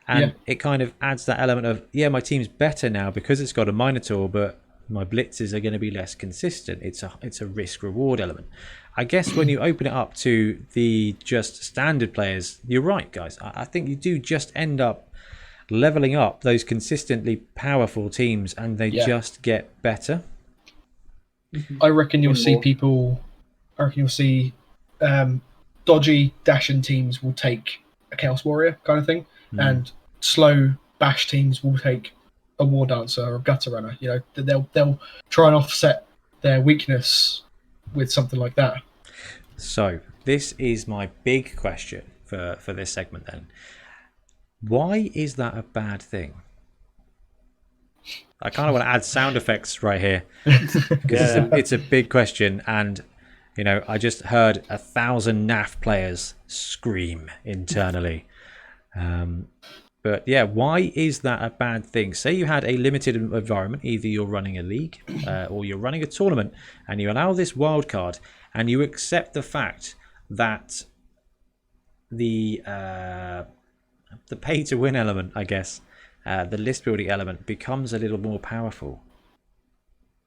And it kind of adds that element of, my team's better now because it's got a Minotaur, but my blitzes are going to be less consistent. It's a risk-reward element. I guess when you open it up to the just standard players, you're right, guys. I think you do just end up leveling up those consistently powerful teams, and they just get better. I reckon you'll see dodgy dashing teams will take a Chaos Warrior kind of thing, and slow bash teams will take a War Dancer or a Gutter Runner. They'll try and offset their weakness with something like that. So this is my big question for this segment then. Why is that a bad thing? I kind of want to add sound effects right here because it's a big question, and I just heard 1,000 NAF players scream internally. But why is that a bad thing? Say you had a limited environment, either you're running a league or you're running a tournament, and you allow this wild card, and you accept the fact that the pay to win element, I guess, the list building element becomes a little more powerful.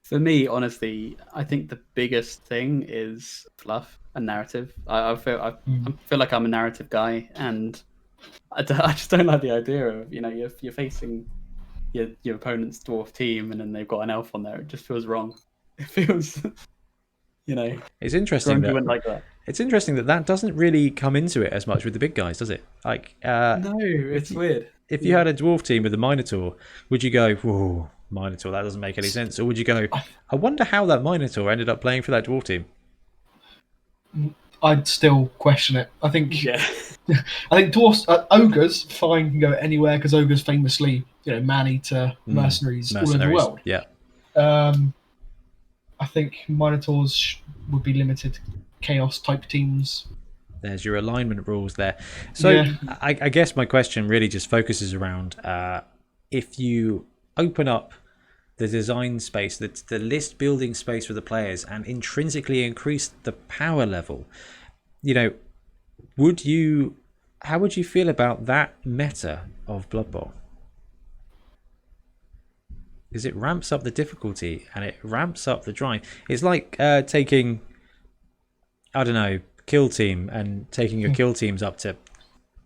For me, honestly, I think the biggest thing is fluff and narrative. I feel like I'm a narrative guy, and I just don't like the idea of you're facing your opponent's dwarf team, and then they've got an elf on there. It just feels wrong. It feels, It's interesting that like that. It's interesting that doesn't really come into it as much with the big guys, does it? Like, no, it's weird. If you had a dwarf team with a Minotaur, would you go, whoa, Minotaur, that doesn't make any sense? Or would you go, I wonder how that Minotaur ended up playing for that dwarf team? I'd still question it. I think dwarfs, ogres, fine, can go anywhere because ogres famously, man-eater, mercenaries all over the world. Yeah. I think Minotaurs would be limited to chaos type teams. There's your alignment rules there. So I guess my question really just focuses around if you open up the design space, the list building space for the players, and intrinsically increase the power level, how would you feel about that meta of Blood Bowl? Because it ramps up the difficulty and it ramps up the drive. It's like taking, I don't know, kill team and taking your kill teams up to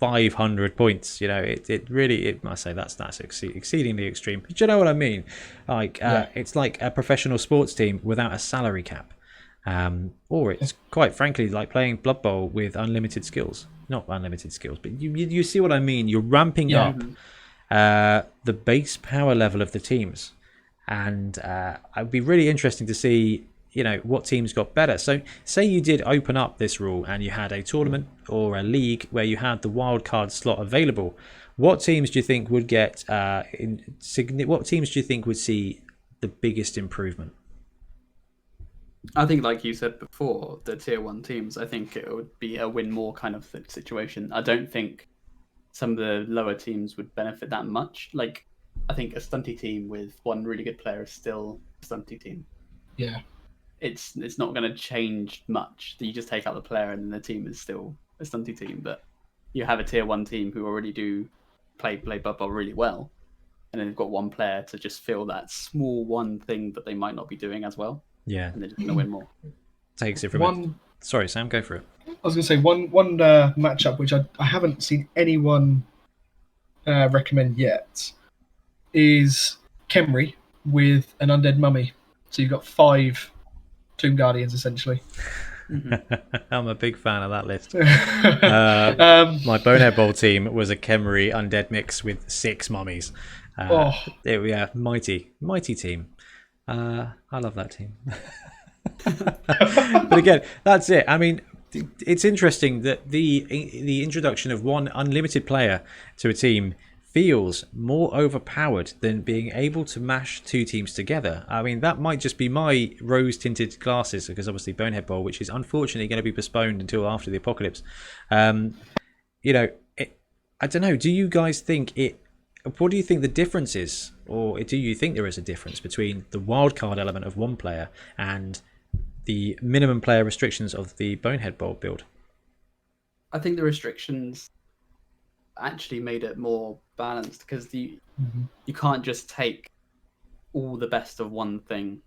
500 points. It really must say that's exceedingly extreme. But you know what I mean? Like it's like a professional sports team without a salary cap, or it's quite frankly like playing Blood Bowl with unlimited skills. Not unlimited skills, but you see what I mean. You're ramping up the base power level of the teams, and it'd be really interesting to see what teams got better. So say you did open up this rule and you had a tournament or a league where you had the wild card slot available. What teams do you think would get? What teams do you think would see the biggest improvement? I think, like you said before, the tier 1 teams, I think it would be a win more kind of situation. I don't think some of the lower teams would benefit that much. Like, I think a stunty team with one really good player is still a stunty team. Yeah. It's not going to change much. You just take out the player and then the team is still a stunty team. But you have a tier 1 team who already do play Blood Bowl really well, and then they've got one player to just fill that small one thing that they might not be doing as well. Yeah, and they're just going to win more. Takes it from Sorry, Sam, go for it. I was going to say one matchup which I haven't seen anyone recommend yet is Khemri with an undead mummy. So you've got 5 Tomb Guardians essentially. I'm a big fan of that list. My Bonehead Bowl team was a Khemri undead mix with 6 mummies. Mighty team. I love that team. But again, that's it. I mean, it's interesting that the introduction of one unlimited player to a team feels more overpowered than being able to mash 2 teams together. I mean, that might just be my rose-tinted glasses, because obviously Bonehead Bowl, which is unfortunately going to be postponed until after the apocalypse. I don't know. Do you guys think it? What do you think the difference is, or do you think there is a difference between the wildcard element of one player and the minimum player restrictions of the Bonehead Bowl build? I think the restrictions actually made it more balanced, because you can't just take all the best of one thing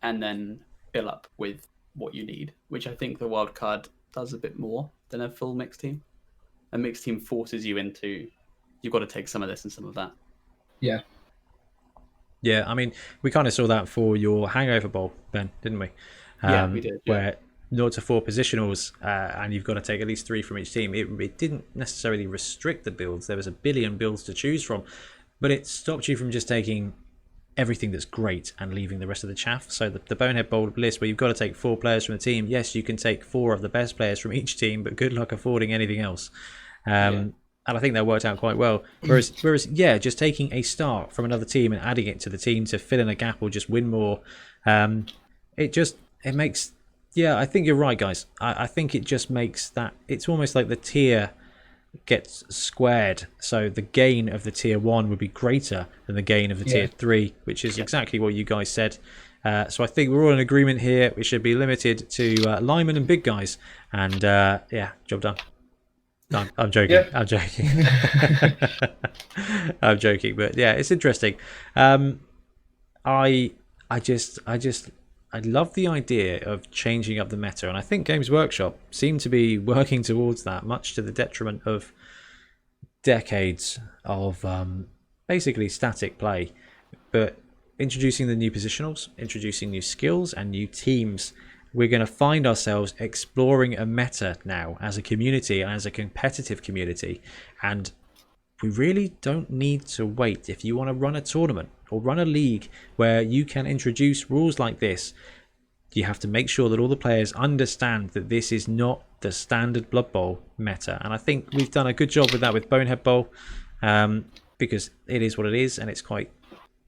and then fill up with what you need, which I think the wildcard does a bit more than a full mixed team. A mixed team forces you into, you've got to take some of this and some of that. Yeah. Yeah, I mean, we kind of saw that for your Hangover Bowl, Ben, didn't we? Yeah, we did. Yeah. Where 0 to 4 positionals, and you've got to take at least 3 from each team. It didn't necessarily restrict the builds. There was a billion builds to choose from, but it stopped you from just taking everything that's great and leaving the rest of the chaff. So the Bonehead Bowl list, where you've got to take 4 players from the team, yes, you can take 4 of the best players from each team, but good luck affording anything else. And I think that worked out quite well. Whereas, just taking a start from another team and adding it to the team to fill in a gap or just win more, it makes. Yeah, I think you're right, guys. I think it just makes that. It's almost like the tier gets squared. So the gain of the tier 1 would be greater than the gain of the tier 3, which is exactly what you guys said. So I think we're all in agreement here. We should be limited to linemen and big guys. And job done. No, I'm joking. Yeah. I'm joking. I'm joking, but yeah, it's interesting. I love the idea of changing up the meta, and I think Games Workshop seem to be working towards that, much to the detriment of decades of basically static play. But introducing the new positionals, introducing new skills and new teams, we're going to find ourselves exploring a meta now as a community, as a competitive community, and we really don't need to wait. If you want to run a tournament or run a league where you can introduce rules like this, you have to make sure that all the players understand that this is not the standard Blood Bowl meta. And I think we've done a good job with that with Bonehead Bowl, because it is what it is, and it's quite,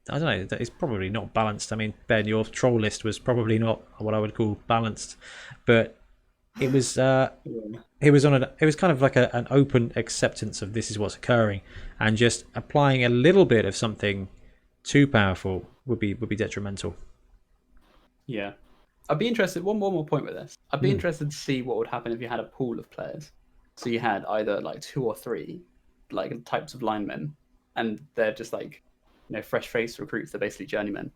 I don't know, it's probably not balanced. I mean, Ben, your troll list was probably not what I would call balanced, but it was it was kind of like an open acceptance of this is what's occurring, and just applying a little bit of something too powerful would be detrimental. Yeah, I'd be interested. One more point with this. I'd be interested to see what would happen if you had a pool of players. So you had either like 2 or 3 like types of linemen, and they're just like, fresh face recruits. They're basically journeymen,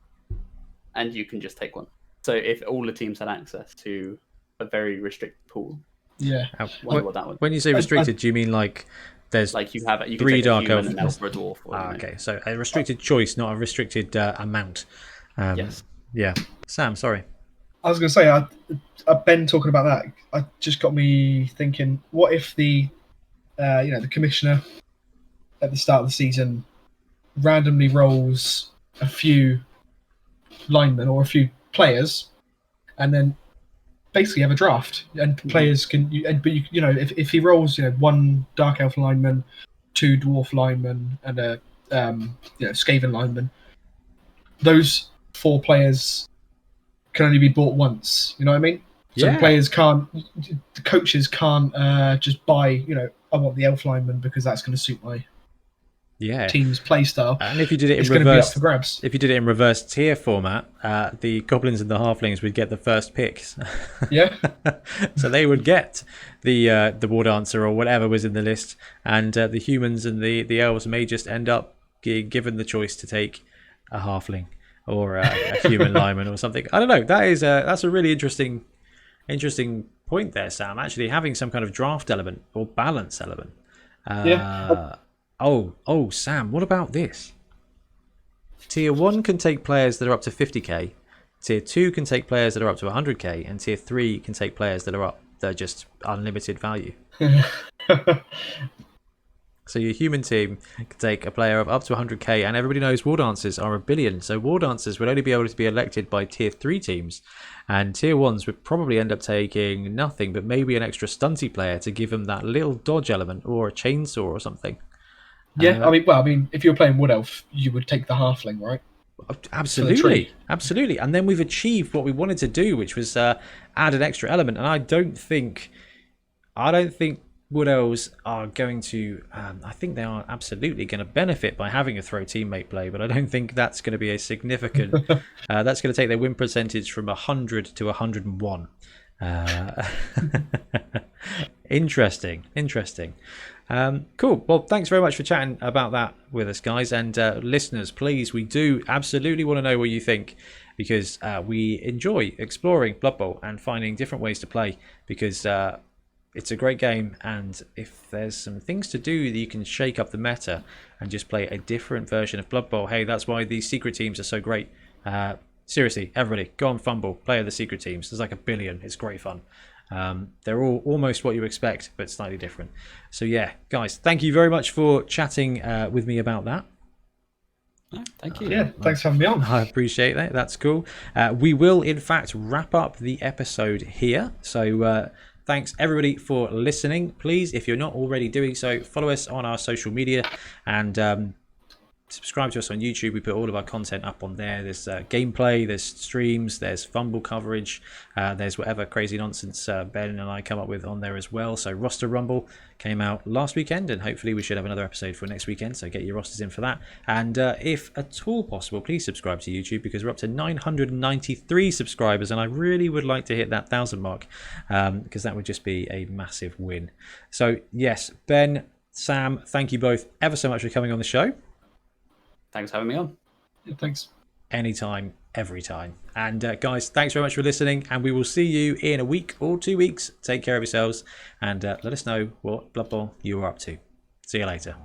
and you can just take one. So if all the teams had access to a very restricted pool, wonder what that would. When you say restricted, do you mean like there's like you can 3 take dark elf and an elf or a dwarf? Okay, so a restricted choice, not a restricted amount. Yes. Yeah. Sam, sorry. I was going to say, Ben talking about that, just got me thinking. What if the commissioner at the start of the season randomly rolls a few linemen or a few players and then basically have a draft, and players can. If he rolls, one Dark Elf lineman, 2 Dwarf linemen, and a Skaven lineman, those 4 players can only be bought once. You know what I mean? So the players can't, the coaches can't just buy. I want the Elf lineman because that's going to suit my team's play style. And if you did it it's in going to be reverse, up for grabs. if you did it in reverse tier format, the goblins and the halflings would get the first picks. Yeah. So they would get the war dancer or whatever was in the list, and the humans and the elves may just end up given the choice to take a halfling or a human lineman or something. I don't know. That's a really interesting point there, Sam. Actually, having some kind of draft element or balance element. Oh, Sam, what about this? Tier 1 can take players that are up to 50k. Tier 2 can take players that are up to 100k, and Tier 3 can take players that are just unlimited value. So your human team can take a player of up to 100k, and everybody knows war dancers are 1 billion. So war dancers would only be able to be elected by Tier 3 teams, and Tier 1s would probably end up taking nothing, but maybe an extra stunty player to give them that little dodge element or a chainsaw or something. Yeah, I mean, if you were playing Wood Elf, you would take the halfling, right? Absolutely. And then we've achieved what we wanted to do, which was add an extra element. And I don't think Wood Elves are going to. I think they are absolutely going to benefit by having a throw teammate play, but I don't think that's going to be a significant. That's going to take their win percentage from 100 to 101. Interesting. Cool. Well, thanks very much for chatting about that with us, guys. And listeners, please, we do absolutely want to know what you think, because we enjoy exploring Blood Bowl and finding different ways to play, because it's a great game, and if there's some things to do that you can shake up the meta and just play a different version of Blood Bowl, hey, that's why these secret teams are so great. Seriously, everybody, go on Fumble, play the secret teams. There's like 1 billion. It's great fun. They're all almost what you expect, but slightly different. So yeah, guys, thank you very much for chatting with me about that. Thank you. Yeah, thanks for having me on. I appreciate that. That's cool. We will, in fact, wrap up the episode here. So thanks, everybody, for listening. Please, if you're not already doing so, follow us on our social media and subscribe to us on YouTube. We put all of our content up on there. There's gameplay, there's streams, there's Fumble coverage, there's whatever crazy nonsense Ben and I come up with on there as well. So Roster Rumble came out last weekend, and hopefully we should have another episode for next weekend, so get your rosters in for that. And if at all possible, please subscribe to YouTube, because we're up to 993 subscribers, and I really would like to hit that 1,000 mark, because that would just be a massive win. So yes, Ben, Sam, thank you both ever so much for coming on the show. Thanks for having me on. Yeah, thanks. Anytime, every time. And guys, thanks very much for listening, and we will see you in a week or 2 weeks. Take care of yourselves, and let us know what Blood Bowl you are up to. See you later.